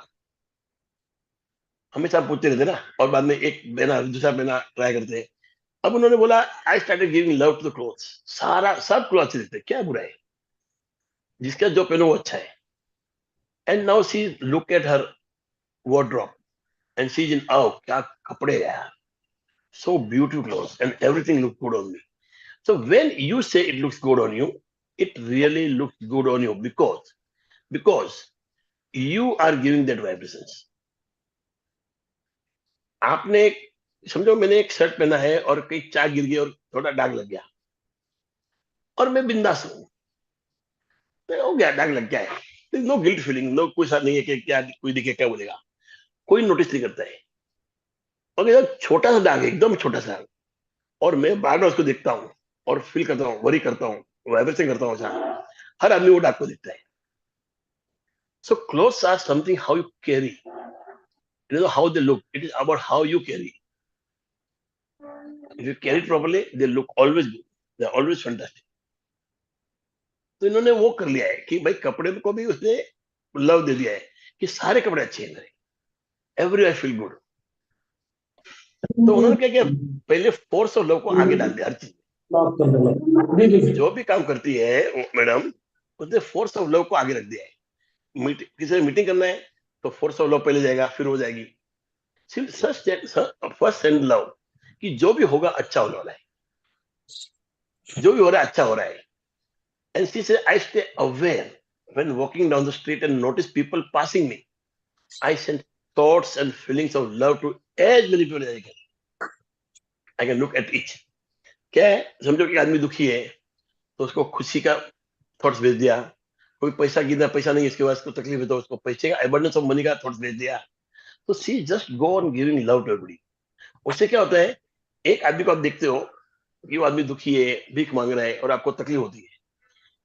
हमेशा पूछते रहते ना, और बाद में एक पहना दूसरा पहना ट्राई करते हैं। अब उन्होंने बोला I started giving love to the clothes, सारा सब क्लोथ अच्छे दिखते हैं, क्या बुरा है, जिसका जो पहनो वो अच्छा है। And now see look at her wardrobe and she's in, oh क्या कपड़े यार, so beautiful clothes and everything look good on me. So when you say it looks good on you, it really looks good on you, because you are giving that vibrations. आपने समझो मैंने एक shirt पहना है और कहीं चाय गिर गई और थोड़ा दाग लग गया, और मैं बिंदास हूँ, तो हो गया, दाग लग गया है, नो गिल्ट फीलिंग, नो कोई सा नहीं है कि क्या कोई दिखे क्या बोलेगा, कोई नोटिस नहीं करता है। और जब छोटा सा दाग है, एकदम छोटा सा, और मैं बार बार उसको देखता हूँ और फील करता हूँ, वरी करता हूँ, वाइब्रेशन करता हूँ, अच्छा, हर आदमी वो दाग को देखता है। So clothes are something how you carry, you know how they look, it is about how you carry. If you carry it properly, they look always good, they are always fantastic. तो इन्होंने वो कर लिया है कि भाई कपड़े को भी उसने लव दे दिया है कि सारे कपड़े अच्छे हैं मेरे, एवरी आई फील गुड। तो उन्होंने क्या किया, पहले फोर्स ऑफ लव को आगे डाल दिया हर चीज में। जो भी काम करती है मैडम, उसने फोर्स ऑफ लव को आगे रख दिया है। किसी से मीटिंग करना है तो फोर्स ऑफ लव पहले जाएगा, फिर हो जाएगी। फर्स्ट एंड लव कि जो भी होगा अच्छा होने वाला है, जो भी हो रहा है अच्छा हो रहा है। And she say I stay aware when walking down the street and notice people passing me, I send thoughts and feelings of love to as many people as I can look at each. क्या है, समझो कि आदमी दुखी है तो उसको खुशी का थॉट्स भेज दिया, कोई पैसा गिरना, पैसा नहीं इसके पास, उसको तकलीफ है तो उसको पैसे का एबंडेंस ऑफ मनी का थॉट्स भेज दिया। तो see just go on giving love to everybody. उससे क्या होता है, एक आदमी को आप देखते हो कि वो आदमी दुखी है, भीख मांग रहा है और आपको तकलीफ होती है,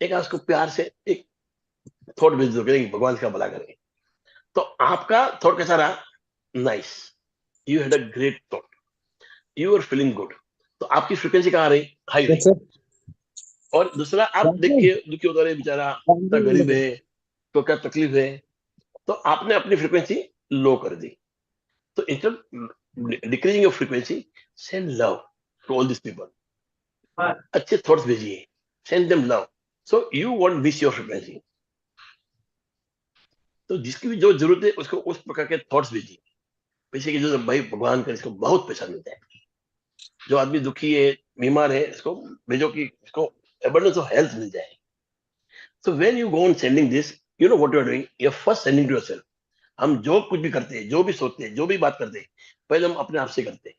एक आज उसको प्यार से एक थॉट भेज दो कि भगवान का भला करे, तो आपका थॉट कैसा रहा, nice, you had a great thought, you are feeling good, तो आपकी फ्रिक्वेंसी कहाँ आ रही, हाई रही। और दूसरा, आप देख के दुखी होता रहे बेचारा, इतना गरीब है तो क्या तकलीफ है, तो आपने अपनी फ्रिक्वेंसी लो कर दी। तो instead decreasing your frequency, send love to all this people, अच्छे थॉट्स भेजिए, send them love, so you want miss your frequency. तो जिसकी भी जो जरूरत है उसको उस प्रकार के थॉट्स भेजिए। पैसे की जो भाई भगवान का इसको बहुत पैसा मिलता है, जो आदमी दुखी है बीमार है इसको भेजो कि इसको एबंडेंस ऑफ हेल्थ मिल जाए। So when you go on sending this, you know what you are doing, you are first sending to yourself. हम जो कुछ भी करते हैं, जो भी सोचते हैं, जो भी बात करते हैं, पहले हम अपने आप से करते हैं,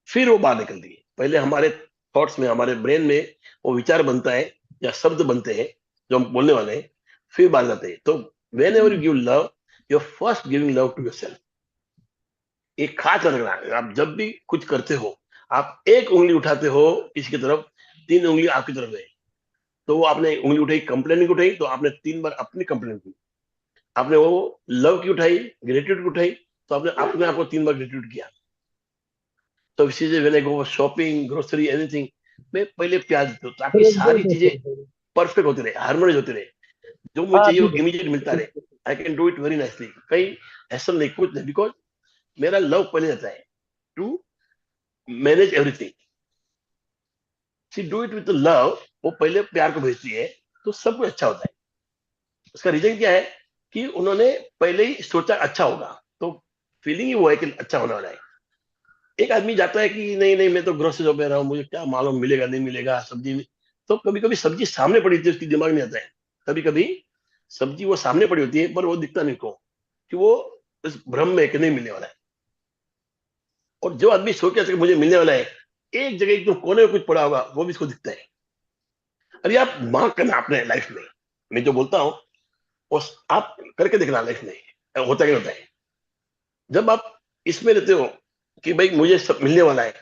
फिर वो बाहर निकलती है। पहले हमारे थॉट्स में, हमारे ब्रेन में वो विचार बनता है या शब्द बनते हैं जो हम बोलने वाले हैं, फिर बाहर जाते हैं। तो whenever you give love, you are first giving love to yourself. एक खास रखना है, आप जब भी कुछ करते हो, आप एक उंगली उठाते हो किसी की तरफ, तीन उंगली आपकी तरफ है। तो वो आपने उंगली उठाई, कंप्लेन की उठाई, तो आपने तीन बार अपनी कंप्लेन की। आपने वो लव की उठाई, ग्रेटिट्यूड की उठाई, तो आपने अपने आपको तीन बार ग्रेटिट्यूड किया। तो इसी से मैंने गो शॉपिंग, ग्रोसरी, एनीथिंग, मैं पहले प्यार देता हूँ ताकि सारी चीजें परफेक्ट होती रहे, हार्मोनाइज होती रहे, जो मुझे चाहिए वो इमीडिएट मिलता रहे। I can do it very nicely, कहीं ऐसा नहीं, कुछ नहीं, बिकॉज मेरा लव पहले जाता है to manage everything. She do it with love, वो पहले प्यार को भेजती है तो सब कुछ अच्छा होता है। उसका रीजन क्या है कि उन्होंने पहले ही सोचा अच्छा होगा, तो फीलिंग ही वो है कि अच्छा होने वाला है। एक आदमी जाता है कि नहीं नहीं मैं तो ग्रोसरी शॉप में रहा हूँ, मुझे क्या मालूम मिलेगा नहीं मिलेगा सब्जी नहीं। तो कभी कभी सब्जी सामने पड़ी होती है, उसकी दिमाग नहीं आता है। कभी कभी सब्जी वो सामने पड़ी होती है पर वो दिखता नहीं को, कि वो इस भ्रम में है कि नहीं मिलने वाला है। और जो आदमी सोच के मुझे मिलने वाला है, एक जगह एकदम कोने में कुछ पड़ा होगा वो भी इसको दिखता है। अरे आप मार्क करना अपने लाइफ में, मैं जो बोलता हूँ वो आप करके देखना लाइफ में होता है कि नहीं होता है। जब आप इसमें रहते हो कि भाई मुझे सब मिलने वाला है,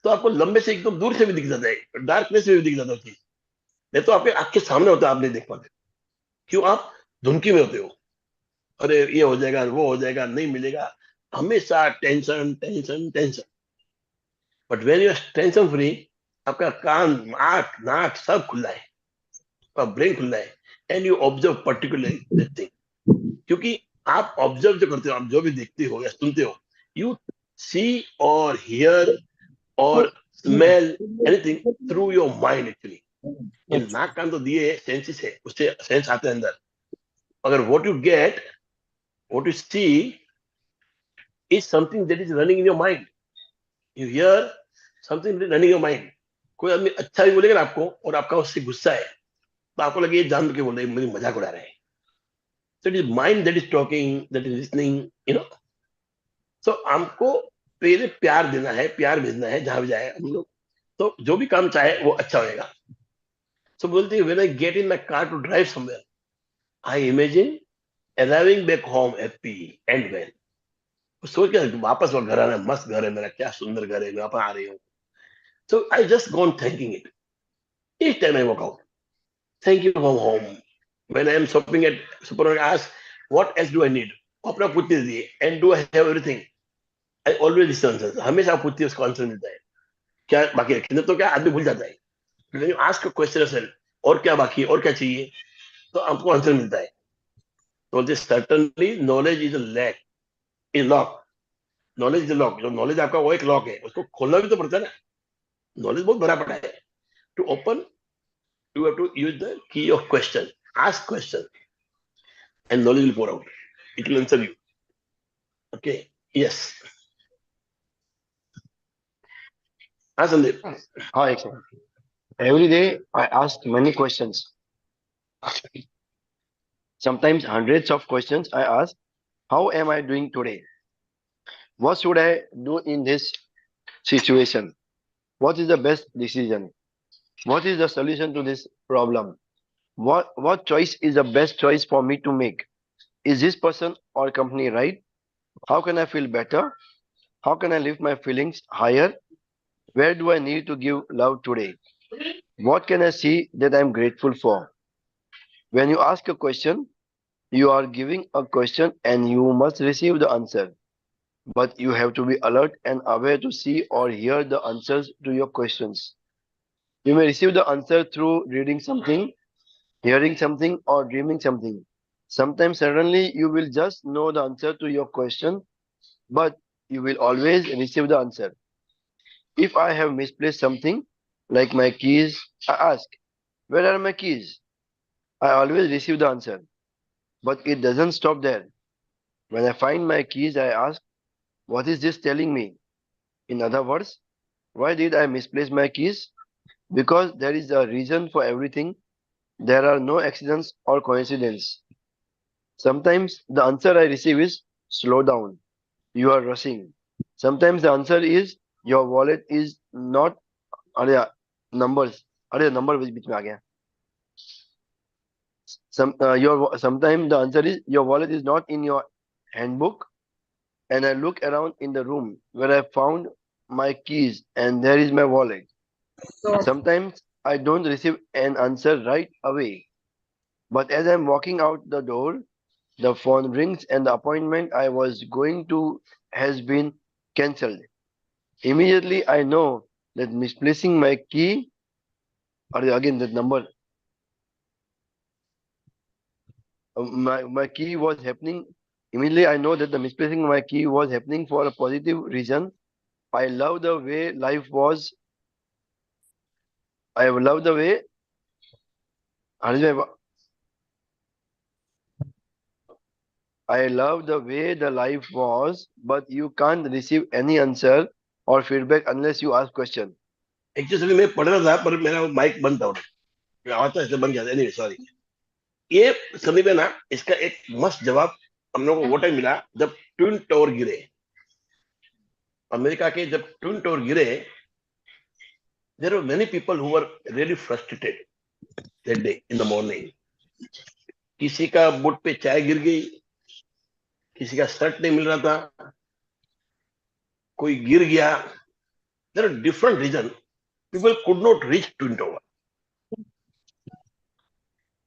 तो आपको लंबे से एकदम दूर से भी दिख जाता है, डार्कनेस में भी दिख जाता है चीज। नहीं तो आपके आंख के सामने होता है, आप नहीं देख पाते। क्यों? आप धुनकी में होते हो, अरे ये हो जाएगा वो हो जाएगा नहीं मिलेगा, हमेशा tension tension tension. But when you are tension free, आपका कान आंख नाक सब खुला है, आपका ब्रेन खुला है, and you observe particularly that thing. क्योंकि आप ऑब्जर्व जो करते हो, आप जो भी देखते हो या सुनते हो, यू सी और हियर और smell anything through your mind actually. ये नाक कान तो दिए सेंसेस है, उससे सेंस आते हैं अंदर। अगर what you get, what you see is something that is running in your mind, you hear something running in your mind. कोई आदमी अच्छा भी बोलेगा ना आपको और आपका उससे गुस्सा है, तो आपको लगे ये जान के बोल रहे हैं, मेरी मजाक उड़ा रहे हैं। So it is mind that is talking, that is listening, you know. So हमको पहले प्यार देना है, प्यार भेजना है जहां भी जाए हम लोग, तो जो भी काम चाहे वो अच्छा होएगा। So बोलते हैं when I get in my car to drive somewhere, I imagine arriving back home happy and well. सोच के वापस वो घर आना, मस्त घर है मेरा, क्या सुंदर घर है, मैं वापस आ रही हूँ। So I just go on thanking it each time I walk out. Thank you from home. When I am shopping at supermarket, I ask what else do I need. अपना पूछते दिए, and do I have everything? I always listen answer, हमेशा आप पूछती है उसको answer मिलता है। क्या बाकी है, नहीं तो क्या आदमी भूल जाता है। लेकिन आस्क क्वेश्चन और क्या बाकी है और क्या चाहिए, तो आपको आंसर मिलता है। तो this certainly knowledge is a lack, is lock. Knowledge is lock, जो नॉलेज आपका वो एक लॉक है, उसको खोलना भी तो पड़ता है ना। नॉलेज बहुत बड़ा पड़ा है। To open you have to use the key of question, ask question and knowledge will pour out, it will answer you. Okay, yes. हाँ संदीप।
हाँ एक second. Every day I ask many questions. Sometimes hundreds of questions I ask. How am I doing today? What should I do in this situation? What is the best decision? What is the solution to this problem? What choice is the best choice for me to make? Is this person or company right? How can I feel better? How can I lift my feelings higher? Where do I need to give love today? What can I see that I'm grateful for? When you ask a question, you are giving a question and you must receive the answer. But you have to be alert and aware to see or hear the answers to your questions. You may receive the answer through reading something, hearing something, or dreaming something. Sometimes suddenly you will just know the answer to your question, but you will always receive the answer. If I have misplaced something, like my keys, I ask, where are my keys? I always receive the answer. But it doesn't stop there. When I find my keys, I ask, what is this telling me? In other words, why did I misplace my keys? Because there is a reason for everything. There are no accidents or coincidences. Sometimes the answer I receive is slow down. You are rushing. Sometimes the answer is your wallet is not. अरे numbers. अरे number बीच में आ गया. Sometimes the answer is your wallet is not in your handbook, and I look around in the room where I found my keys and there is my wallet. Sometimes I don't receive an answer right away, but as I'm walking out the door, the phone rings and the appointment I was going to has been cancelled. Immediately I know that misplacing my key, or again that number, my key was happening. Immediately I know that the misplacing my key was happening for a positive reason. I love the way life was I love the way, Harish bhai, I love the way the life was, but you can't receive any answer or feedback unless you ask question.
Actually मैं पढ़ रहा था पर मेरा mic बंद था उधर। आवाज तो ऐसे बन गया था। Anyway sorry. ये सनी पे ना इसका एक मस्त जवाब हम लोगों को वो टाइम मिला जब ट्विन टावर गिरे। अमेरिका के जब ट्विन टावर गिरे, there were many people who were really frustrated that day in the morning. किसी का बुट पे चाय गिर गई, किसी का शर्ट नहीं मिल रहा था, कोई गिर गया। There are different reason. People could not reach twin tower.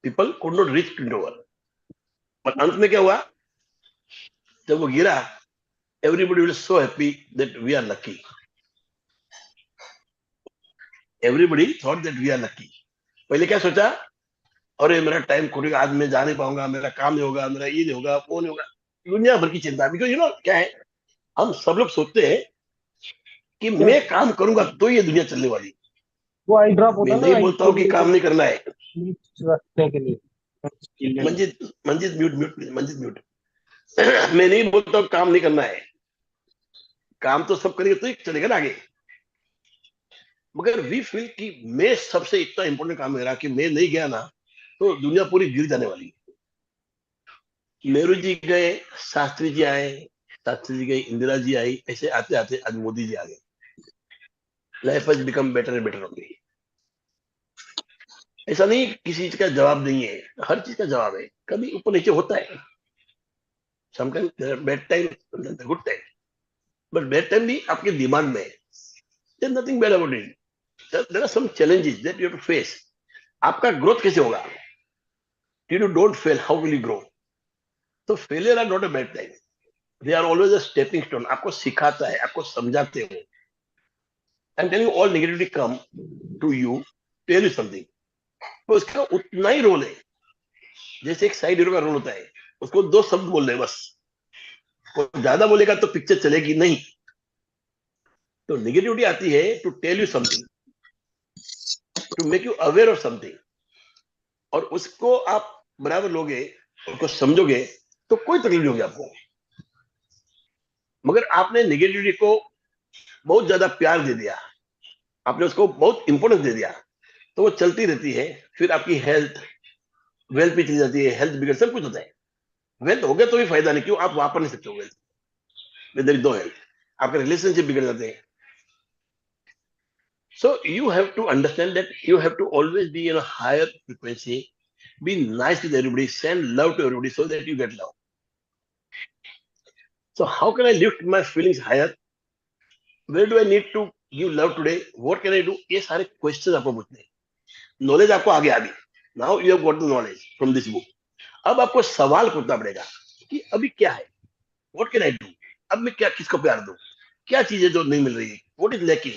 People could not reach twin tower. पर अंत में क्या हुआ, जब वो गिरा, everybody was so happy that we are lucky. Everybody thought that we are lucky. पहले क्या सोचा, अरे मेरा टाइम खुलेगा, आज मैं जा नहीं पाऊंगा, मेरा काम नहीं होगा, मेरा ये नहीं होगा, वो नहीं होगा। दुनिया भर की चिंता। बिकॉज यू नो क्या है, हम सब लोग सोचते हैं कि मैं काम करूंगा तो ये दुनिया चलने वाली।
वो आई ड्रॉप
मैं
होता
नहीं
ना
बोलता हूँ कि काम नहीं करना है।
रखने के लिए।
Manjit Manjit mute mute Manjit mute. मैं नहीं बोलता हूँ काम नहीं करना है। काम तो सब करेंगे तो ही चलेगा ना आगे। मगर वी फील कि मैं सबसे इतना इंपॉर्टेंट काम मेरा कि मैं नहीं गया ना तो दुनिया पूरी गिर जाने वाली है। नेहरू जी गए, शास्त्री जी आए, शास्त्री जी गए, इंदिरा जी आई, ऐसे आते आते आज मोदी जी आ गए। Life has become better and better only. ऐसा नहीं किसी चीज का जवाब नहीं है, हर चीज का जवाब है। कभी ऊपर नीचे होता है, sometimes bad time, good time. But bad time भी आपके दिमाग में है। There's nothing bad about it. There are some challenges that you have to face. आपका ग्रोथ कैसे होगा? If you don't fail, how will you grow? तो failure are not a bad time. They are always a stepping stone. आपको सिखाता है, आपको समझाते हैं। I'm telling you, all negativity come to you, tell you something. तो उसका उतना ही रोल है जैसे एक साइड हीरो का रोल होता है। उसको 2 शब्द बोलने हैं बस। वो ज्यादा बोलेगा तो पिक्चर चलेगी नहीं। तो नेगेटिविटी आती है to tell you something, to make you aware of something. और उसको आप बराबर लोगे, उसको समझोगे तो कोई तकलीफ नहीं होगी आपको। मगर आपने नेगेटिविटी को बहुत ज्यादा प्यार दे दिया, आपने उसको बहुत इंपॉर्टेंस दे दिया, तो वो चलती रहती है। फिर आपकी हेल्थ, वेल्थ भी चली जाती है, हेल्थ बिगड़, सब कुछ होता है। वेल्थ हो गया तो भी फायदा नहीं, क्यों, आप वापस नहीं सकते हो वेल्थ में। There is no health. आपके रिलेशनशिप बिगड़ जाते हैं। So you have to understand that you have to always be in a higher frequency, be nice with everybody, send love to everybody so that you get love. So how can I lift my feelings higher? Where do I need to give love today? What can I do? ये सारे question आपको पूछने हैं। Knowledge आपको आगे आ गई। Now you have got the knowledge from this book. अब आपको सवाल पूछना पड़ेगा कि अभी क्या है, व्हाट कैन आई डू। अब मैं क्या, किसको प्यार दूं, क्या चीज है जो नहीं मिल रही है, व्हाट इज लैकिंग।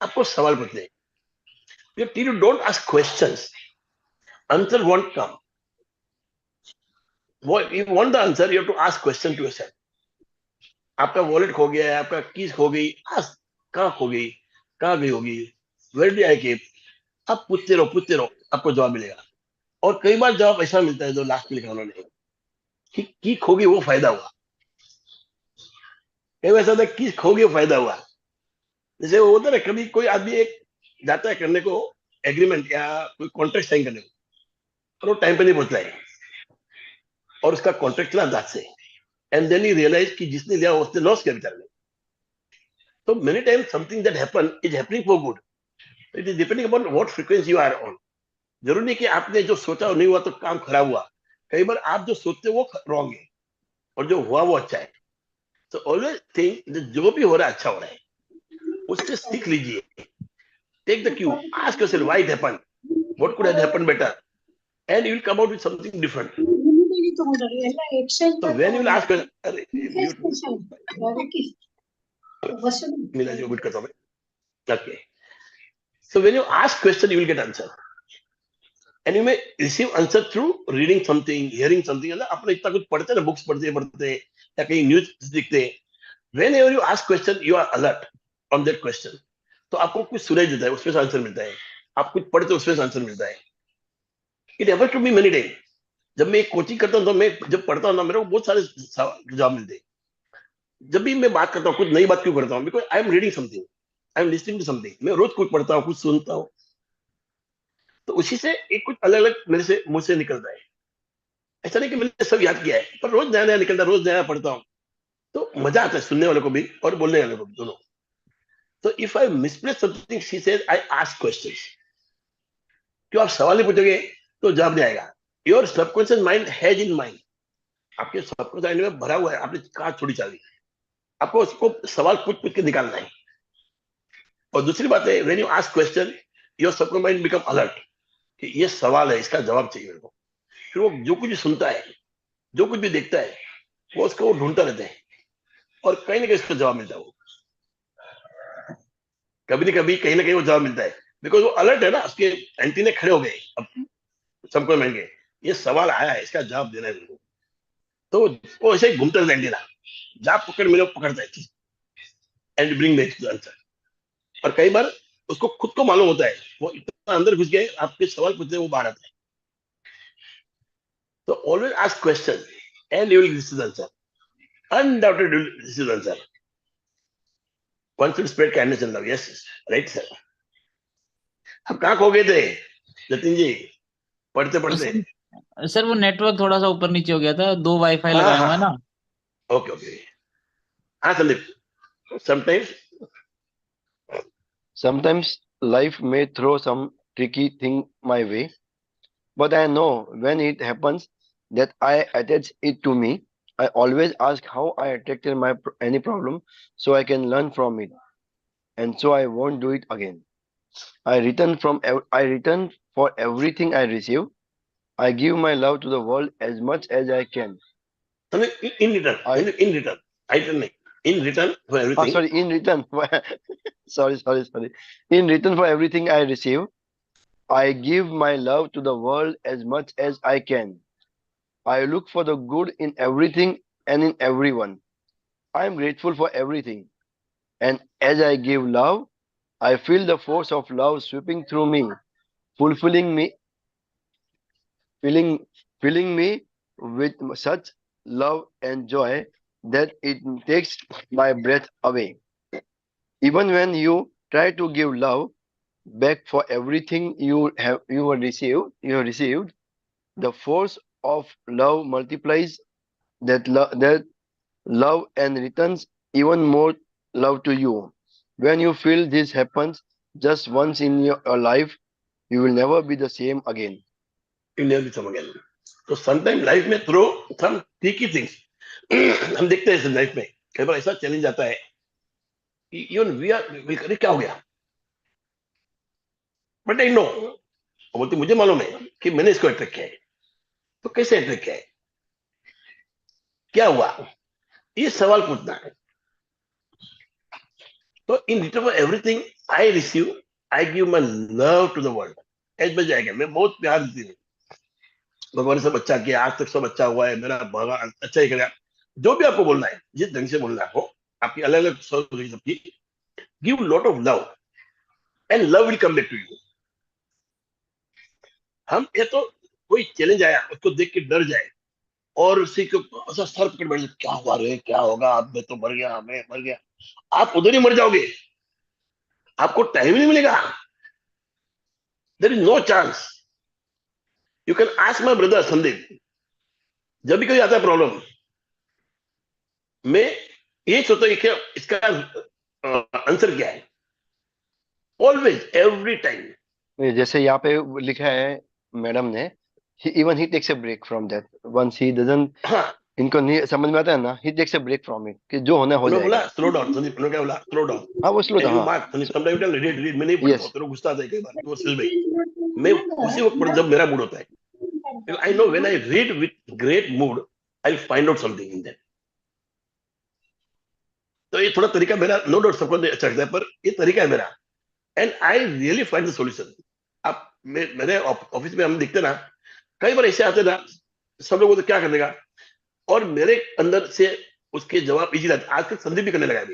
आपको सवाल पूछने हैं। You don't ask questions, answer won't come. You want the answer, you have to ask question to yourself. आपका वॉलेट खो गया है, आपका कीज खो गई, कहाँ खो गई, कहाँ गई होगी, वेयर डिड आई कीप। आप पूछते रहो, आपको जवाब मिलेगा। और कई बार जवाब ऐसा मिलता है जो लास्ट में लिखा उन्होंने कि की खो गई वो फायदा हुआ। कई बार ऐसा होता है की खो गई वो फायदा हुआ। जैसे वो होता है ना, कभी कोई आदमी एक जाता है करने को एग्रीमेंट या कोई कॉन्ट्रैक्ट साइन करने को, और वो टाइम पे नहीं पहुंचता है और उसका कॉन्ट्रैक्ट चला जात से। एंड देन ही रियलाइज कि जिसने लिया उसने लॉस किया बेचारे ने। तो many time something that happen is happening for good. It is depending upon what frequency you are on. जरूरी नहीं कि आपने जो सोचा नहीं हुआ तो काम खराब हुआ। कई बार आप जो सोचते हो वो रॉन्ग है और जो हुआ वो अच्छा है। तो ऑलवेज थिंक जो भी हो रहा है अच्छा हो रहा है, उससे सीख लीजिए। Take the cue, ask yourself why it happened, what could have happened better, and you will come out with something different. तो व्हेन यू विल आस्क, अरे मिला जो गुड करता मैं। Okay, so when you ask question you will get answer, and you may receive answer through reading something, hearing something. अपने इतना कुछ पढ़ते ना, बुक्स पढ़ते या कहीं न्यूज देखते हैं। Whenever you ask question, you are alert on that question. तो आपको कुछ सुनाई देता है, उसमें से आंसर मिलता है। आप कुछ पढ़ते हो उसमें आंसर मिलता है। It ever to be many time. जब मैं कोचिंग करता हूँ तो मैं जब पढ़ता हूँ ना, मेरे को बहुत सारे जवाब मिलते हैं। जब भी मैं बात करता हूँ, कुछ नई बात क्यों करता हूँ, because I am reading something, I am listening to something. मैं रोज कुछ पढ़ता हूँ, कुछ सुनता हूँ, तो उसी से एक कुछ अलग अलग मेरे से मुंह से निकलता है। ऐसा नहीं कि मैंने सब याद किया है, पर रोज नया नया निकलता है, रोज नया पढ़ता हूँ, तो मजा आता है सुनने वाले को भी और बोलने वाले को भी, दोनों। तो if I misplace something she said, I ask questions. क्यों आप सवाल नहीं पूछोगे तो जवाब नहीं आएगा। Your subconscious mind has in mind, आपके सबकॉन्शियस माइंड में भरा हुआ है, आपने कहा छोड़ी चाबी, आपको उसको सवाल पूछ पूछ के निकालना है। और दूसरी बात है, when you ask question, your subconscious mind become alert कि ये सवाल है, इसका जवाब चाहिए मेरे को। फिर वो जो कुछ भी सुनता है, जो कुछ भी देखता है, वो उसको ढूंढता रहता है, और कहीं ना कहीं उसको जवाब मिलता है। वो कभी न कभी कहीं ना कहीं वो जवाब मिलता है, बिकॉज वो अलर्ट है ना, उसके एंटीने खड़े हो गए अब सबको माइंड के, ये सवाल आया है, इसका जवाब देना है मेरे को। तो वो ऐसे ही घूमता रहता है एंटीना, जवाब पकड़ मेरे को पकड़ता है एंड ब्रिंग द आंसर। और कई बार उसको खुद को मालूम होता है, वो इतना अंदर घुस गए, आपके सवाल पूछते वो बाहर आता है। तो always ask question and you will receive answer, undoubted you will receive answer. One should spread kindness and love. Yes, right sir. हम कहाँ खो गए थे जतिन जी, पढ़ते पढ़ते?
सर वो नेटवर्क थोड़ा सा ऊपर नीचे हो गया था, 2 वाईफाई
हाँ
लगाए हुए हैं
हाँ,
ना।
Okay okay. हाँ Sandeep, sometimes
Sometimes life may throw some tricky thing my way, but I know when it happens that I attach it to me. I always ask how I attracted any problem so I can learn from it, and so I won't do it again. I return for everything I receive. I give my love to the world as much as I can.
in return,
I
in return, I don't know, in return for everything.
sorry, in return sorry. In return for everything I receive, I give my love to the world as much as I can. I look for the good in everything and in everyone. I am grateful for everything. And as I give love, I feel the force of love sweeping through me, fulfilling me, filling, filling me with such love and joy that it takes my breath away. Even when you try to give love back for everything you have received, the force of love multiplies that love and returns even more love to you. When you feel this happens just once in your life, you will never be the same again.
You never become again. तो sometime life में throw some tricky things हम देखते हैं life में, कई बार ऐसा challenge आता है कि इवन वी आर, अरे क्या हो गया, बट आई नो, बोलते मुझे मालूम है कि मैंने इसको अट्रैक्ट किया है। तो कैसे अट्रैक्ट किया है, क्या हुआ, ये सवाल पूछना है। तो in return for everything I receive, I give my love to the world as much जाएगा। मैं बहुत प्यार देती हूँ, भगवान ने सब अच्छा किया, आज तक सब अच्छा हुआ है, मेरा भगवान अच्छा ही करेगा। जो भी आपको बोलना है, जिस ढंग से बोलना है आपको, आपकी अलग अलग सोच होगी सबकी। Give lot of love and love will come back to you. हम ये तो कोई चैलेंज आया उसको देख के डर जाए और उसी को ऐसा सर पकड़ बैठ जाए, क्या हुआ रे, क्या होगा, अब मैं तो मर गया, मैं मर गया। आप उधर ही मर जाओगे, आपको टाइम नहीं मिलेगा। There is no chance. You can ask my brother Sandeep, जब भी कोई आता है प्रॉब्लम, मैं ये सोचता हूँ कि इसका आंसर क्या है, ऑलवेज एवरी टाइम।
जैसे यहाँ पे लिखा है मैडम ने, even he takes a break from that once he doesn't,
हाँ,
इनको नहीं समझ में आता है ना, he takes a break from it कि जो होना हो
उन्होंने बोला
जाएगा।
स्लो डाउन, संदीप उन्होंने क्या बोला, स्लो डाउन
हाँ वो स्लो था,
एंड यू
हाँ
mark. Sandeep sometime tell read read, मैं नहीं पढ़ता हूँ,
यस
तेरे को गुस्सा आता है कई बार, तो सिल भाई मैं उसी वक्त पढ़ जब मेरा मूड होता है। I know when I read with great mood, I will find out something in that. तो ये थोड़ा तरीका मेरा, नो डाउट सबको अच्छा लगता है, पर ये तरीका है मेरा, and I really find the solution. आप मेरे ऑफिस में हम दिखते ना, कई बार ऐसे आते ना, सब लोग तो क्या कर देगा, और मेरे अंदर से उसके जवाब इजी रहता। आजकल संदीप भी करने लगा है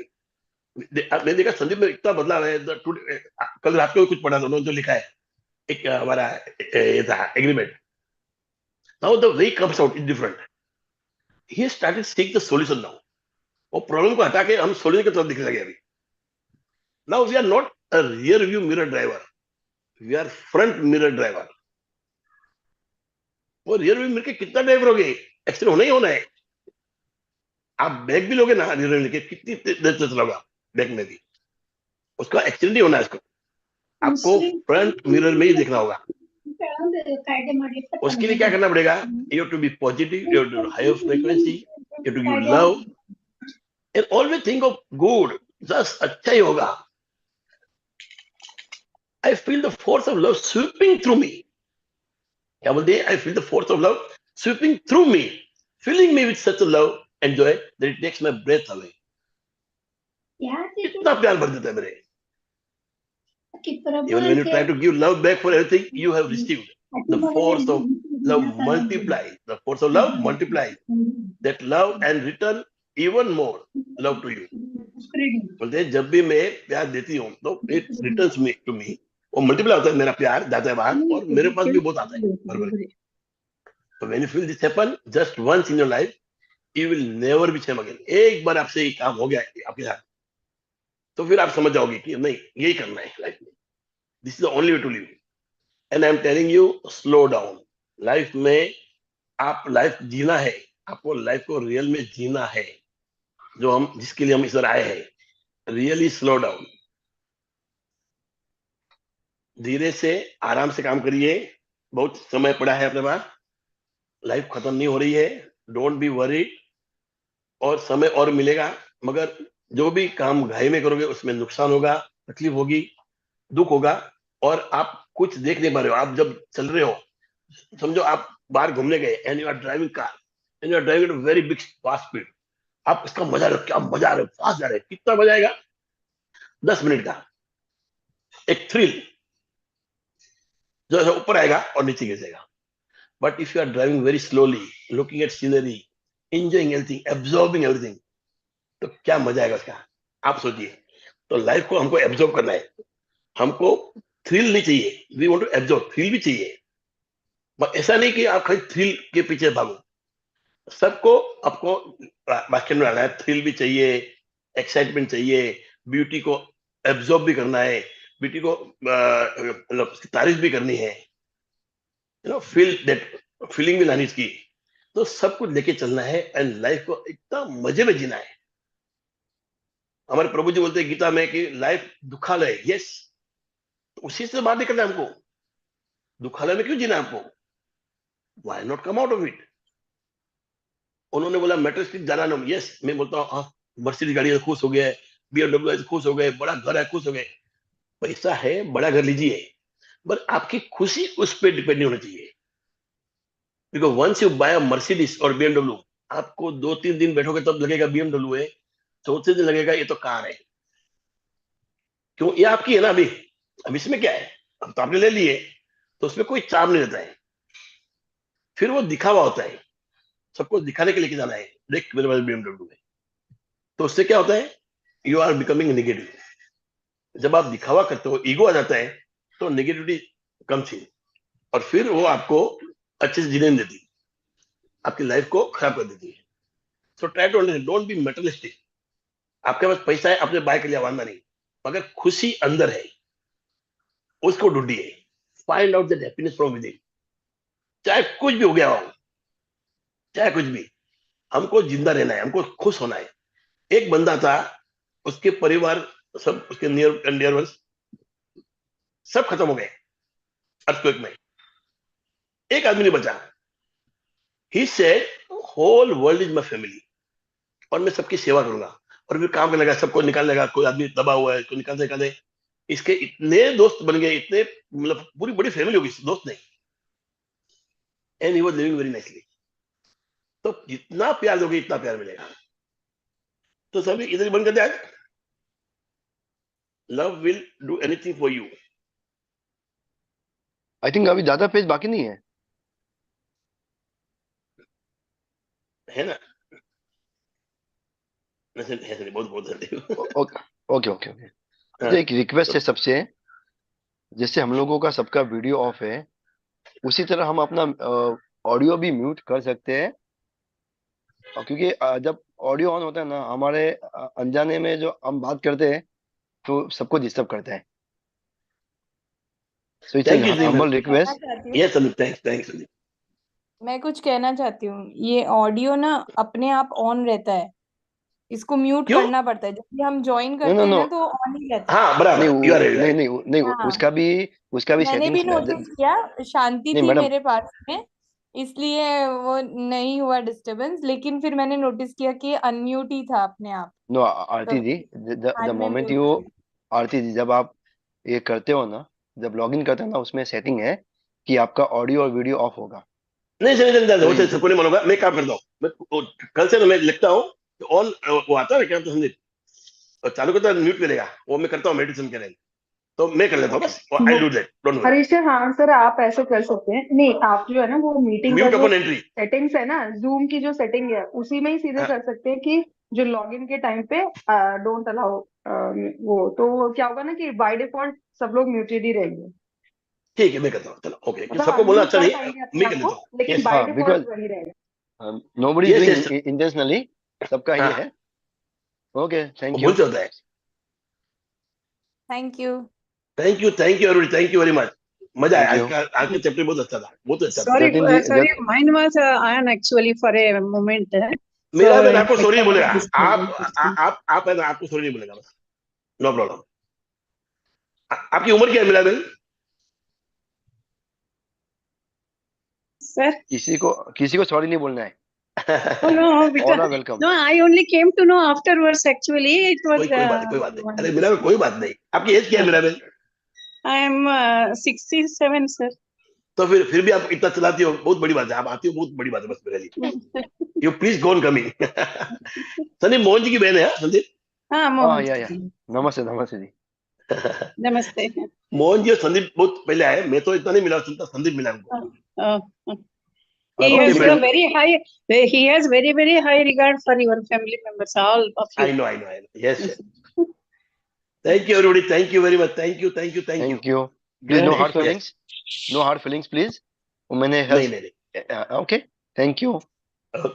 मैंने देखा संदीप में इतना बदलाव है। कल रात को भी कुछ पढ़ा था उन्होंने जो लिखा है, एक हमारा ये था agreement. Now the way comes out is different. He started seeing the solution now. वो प्रॉब्लम को हटा के हम सॉल्यूशन की तरफ दिखने लगे अभी. Now we are not a rear view mirror driver, we are front mirror driver. वो रियर व्यू मिरर के कितना ड्राइवर हो गए, एक्सीडेंट होना ही होना है. आप बैग भी लोगे ना रियर व्यू लेके, कितनी देर से चलाओगा बैग में भी, उसका एक्सीडेंट ही होना है. उसको आपको फ्रंट मिरर में ही देखना होगा. उसके लिए क्या करना पड़ेगा? You have to be positive, you have to higher frequency, you have to give love and always think of good. Just अच्छा ही होगा. I feel the force of love sweeping through me. क्या बोलते हैं? I feel the force of love sweeping through me, filling me with such a love and joy that it takes my breath away. इतना प्यार भर देता है मेरे. Even when you try to give love back for everything you have received, the force of love multiplies. The force of love multiplies that love and return even more love to you. बोलते हैं जब भी मैं प्यार देती हूँ तो it returns me to me. वो मल्टीप्लाई होता है, मेरा प्यार जाता है बाहर और मेरे पास भी बहुत आता है भर भर के. So when you feel this happen just once in your life, you will never be same again. एक बार आपसे ये काम हो गया आपके साथ तो फिर आप समझ जाओगे कि नहीं यही करना है लाइफ में. This is the only way to live. And I am telling you, slow down. Life में आप लाइफ जीना है, आपको लाइफ को रियल में जीना है, जो हम जिसके लिए हम इधर आए हैं. Really slow down. धीरे से आराम से काम करिए. बहुत समय पड़ा है अपने पास, लाइफ खत्म नहीं हो रही है. Don't be worried. और समय और मिलेगा, मगर जो भी काम घाई में करोगे उसमें नुकसान होगा, तकलीफ होगी, दुख होगा. और आप कुछ देख नहीं पा रहे हो. आप जब चल रहे हो, समझो आप बाहर घूमने गए and you are driving car and you are driving at very big fast speed. आप इसका मजा रहे हो, क्या मजा आ रहे हो, फास्ट जा रहे हो. कितना मजा आएगा? 10 मिनट का एक थ्रिल जो है ऊपर आएगा और नीचे गिर जाएगा. But if you are driving very slowly, looking at scenery, enjoying everything, absorbing everything, तो क्या मजा आएगा उसका. आप सोचिए. तो लाइफ को हमको एब्जॉर्ब करना है. हमको थ्रिल नहीं चाहिए, we want to absorb. Thrill भी चाहिए, बट ऐसा नहीं कि आप खाली थ्रिल के पीछे भागो. सबको आपको बास्केट में डालना है. थ्रिल भी चाहिए, एक्साइटमेंट चाहिए, ब्यूटी को एब्जॉर्ब भी करना है, ब्यूटी को मतलब उसकी तारीफ भी करनी है. फील दैट फीलिंग भी लानी इसकी. तो सब कुछ लेके चलना है एंड लाइफ को एकदम मजे में जीना है. हमारे प्रभु जी बोलते हैं गीता में कि लाइफ दुखालय. यस, उसी से बाहर निकलना है हमको. दुखालय में क्यों जीना है हमको? Why not come out of it. उन्होंने बोला मेट्रोस्टिक जाना ना. यस, मैं बोलता हूँ हाँ, मर्सिडीज गाड़ी से खुश हो गए, BMW से खुश हो गए, बड़ा घर है खुश हो गए. पैसा है, बड़ा घर लीजिए, पर आपकी खुशी उस पर डिपेंड नहीं होनी चाहिए. Because once you buy a Mercedes और BMW, आपको 2-3 दिन बैठोगे तब लगेगा BMW है, चौथे दिन लगेगा ये तो कार है. क्यों? ये आपकी है ना. अब इसमें क्या है, अब तो आपने ले लिए, तो उसमें कोई चार्म नहीं रहता है. फिर वो दिखावा होता है, सबको दिखाने के लेके जाना है, देख मेरे पास BMW है. तो उससे क्या होता है? You are becoming negative. जब आप दिखावा करते हो, ईगो आ जाता है, तो नेगेटिविटी कम्स इन. और फिर वो आपको अच्छे से जीने नहीं देती, आपकी लाइफ को खराब कर देती है. So try to understand, don't be materialistic. आपके पास पैसा है, अपने बाय के लिए आवाना नहीं, मगर खुशी अंदर है, उसको ढूंढिए. Find out that happiness from with in. चाहे कुछ भी हो गया हो, चाहे कुछ भी, हमको जिंदा रहना है, हमको खुश होना है. एक बंदा था, उसके परिवार सब, उसके नियर एंड डियर वंस सब खत्म हो गए अर्थक्वेक में. एक आदमी नहीं बचा. He said whole world is my family, और मैं सबकी सेवा करूंगा. और फिर काम करने लगा, सबको निकाल लेगा. कोई आदमी दबा हुआ है, कोई निकाले. इसके इतने दोस्त बन गए, इतने मतलब पूरी बड़ी फैमिली होगी दोस्त नहीं. And he was living very nicely. तो जितना प्यार दोगे इतना प्यार मिलेगा. तो सभी इधर ही बंद कर दे आज. Love will do anything for you.
I think अभी ज्यादा पेज बाकी नहीं है.
है ना? बहुत बहुत
ओके ओके ओके. मुझे एक रिक्वेस्ट है सबसे. जैसे हम लोगों का सबका वीडियो ऑफ है, उसी तरह हम अपना ऑडियो भी म्यूट कर सकते हैं। और क्योंकि जब ऑडियो ऑन होता है ना, हमारे अनजाने में जो हम बात करते हैं तो सबको डिस्टर्ब करता है। So it's
thank you
humble
कहना
रिक्वेस्ट।
चाहती हूँ,
yes Sandeep, thanks thanks Sandeep.
मैं कुछ कहना चाहती हूँ। ये ऑडियो ना अपने आप ऑन रहता है, इसको म्यूट
क्यों?
करना पड़ता है। जब भी हम ज्वाइन
नो नो
करते हैं
नो,
ना तो वो ऑन ही रहता है।
हाँ
नहीं
बराबर, यू आर
नहीं
राइट।
नहीं नहीं,
हाँ,
उसका भी
मैंने भी
सेटिंग्स में
नोटिस किया, शांति
नहीं
थी
मैडम,
मेरे पास में, इसलिए वो नहीं हुआ डिस्टरबेंस। लेकिन फिर मैंने नोटिस किया कि अनम्यूट ही था अपने आप,
नो
तो
आरती जी, द
बाद में
मोमेंट
म्यूट
यू,
किया।
आरती जी जब आप ये करते हो ना, जब लॉग इन करते हो ना, उसमें सेटिंग है कि आपका ऑडियो और वीडियो ऑफ होगा।
नहीं चलिए चलिए,
तो
वो चलिए, सबको नहीं मानूंगा। मैं काम करता हूँ, मैं कल से ना मैं लिखता हूँ तो ऑन वो आता है क्या तो संदीप, और चालू करता है म्यूट मिलेगा, वो मैं करता हूँ मेडिटेशन के लिए। तो मैं कर लेता हूँ बस, आई
वो
do that, don't worry.
Harish sir, हाँ सर, आप ऐसे कर सकते हैं। नहीं, आप जो है ना वो मीटिंग का
म्यूट
जो
अपन एंट्री।
सेटिंग्स है ना, जूम की जो सेटिंग है उसी में ही सीधे कर सकते हैं कि जो लॉगिन के टाइम पे डोंट अलाउ, वो तो क्या होगा ना कि बाय डिफॉल्ट सब लोग म्यूटेड ही रहेंगे।
ठीक है मैं करता हूँ, चलो ओके,
मतलब
सबको बोलना
अनम्यूट
अच्छा
कर
नहीं,
पाएंगे अपने
मैं कर
आप को,
लेता हूँ।
लेकिन
यस
बाय
हाँ,
डिफॉल्ट
बिकॉज
वही रहेगा।
Nobody is
yes
doing
yes.
Intentionally, सबका ये
हाँ,
है। ओके,
वो
थैंक
भूल
यू।
से होता है।
Thank you.
Thank you everybody, thank you very much. मजा आया
थैंक
आज
यू।
का, आज का चैप्टर बहुत अच्छा था, बहुत अच्छा था।
Sorry,
Jatin ji,
sorry, mine was on actually for a moment. So
मेरा बहन आपको
I
सॉरी नहीं
thought
बोलेगा,
of this
आप
problem.
आप है ना, आपको सॉरी नहीं बोलेगा बस, नो प्रॉब्लम। आपकी उम्र क्या है मेरा बहन?
Sir,
किसी को सॉरी नहीं बोलना है।
oh no,
all
because
are welcome.
no, I only came to know afterwards. Actually, it was
कोई बात नहीं, कोई बात नहीं,
one
अरे
of
मेरा
this.
बहन कोई बात नहीं। आपकी एज क्या है मेरा बहन?
I am 67, sir.
तो फिर भी आप इतना चलाती हो, बहुत बड़ी बात है। आप आती हो, बहुत बड़ी बात है बस मेरे लिए। You please go on coming. Sandeep Mohan ji की बहन है हाँ, संदीप।
हाँ,
हाँ
मोहन
या
जी,
नमस्ते नमस्ते जी।
नमस्ते।
मोहन जी और संदीप बहुत पहले आए, मैं तो इतना नहीं मिला सुनता, संदीप मिला हमको।
Uh, uh, he
okay
has a
madam,
very high, he has very high regard for your family members, all of you.
I know I know I know, yes yes. Thank you everybody, thank you very much, thank you thank you thank you.
Thank you. Please no hard
yes,
feelings, no hard feelings please. मैंने
नहीं नहीं नहीं।
Help. Okay, thank you.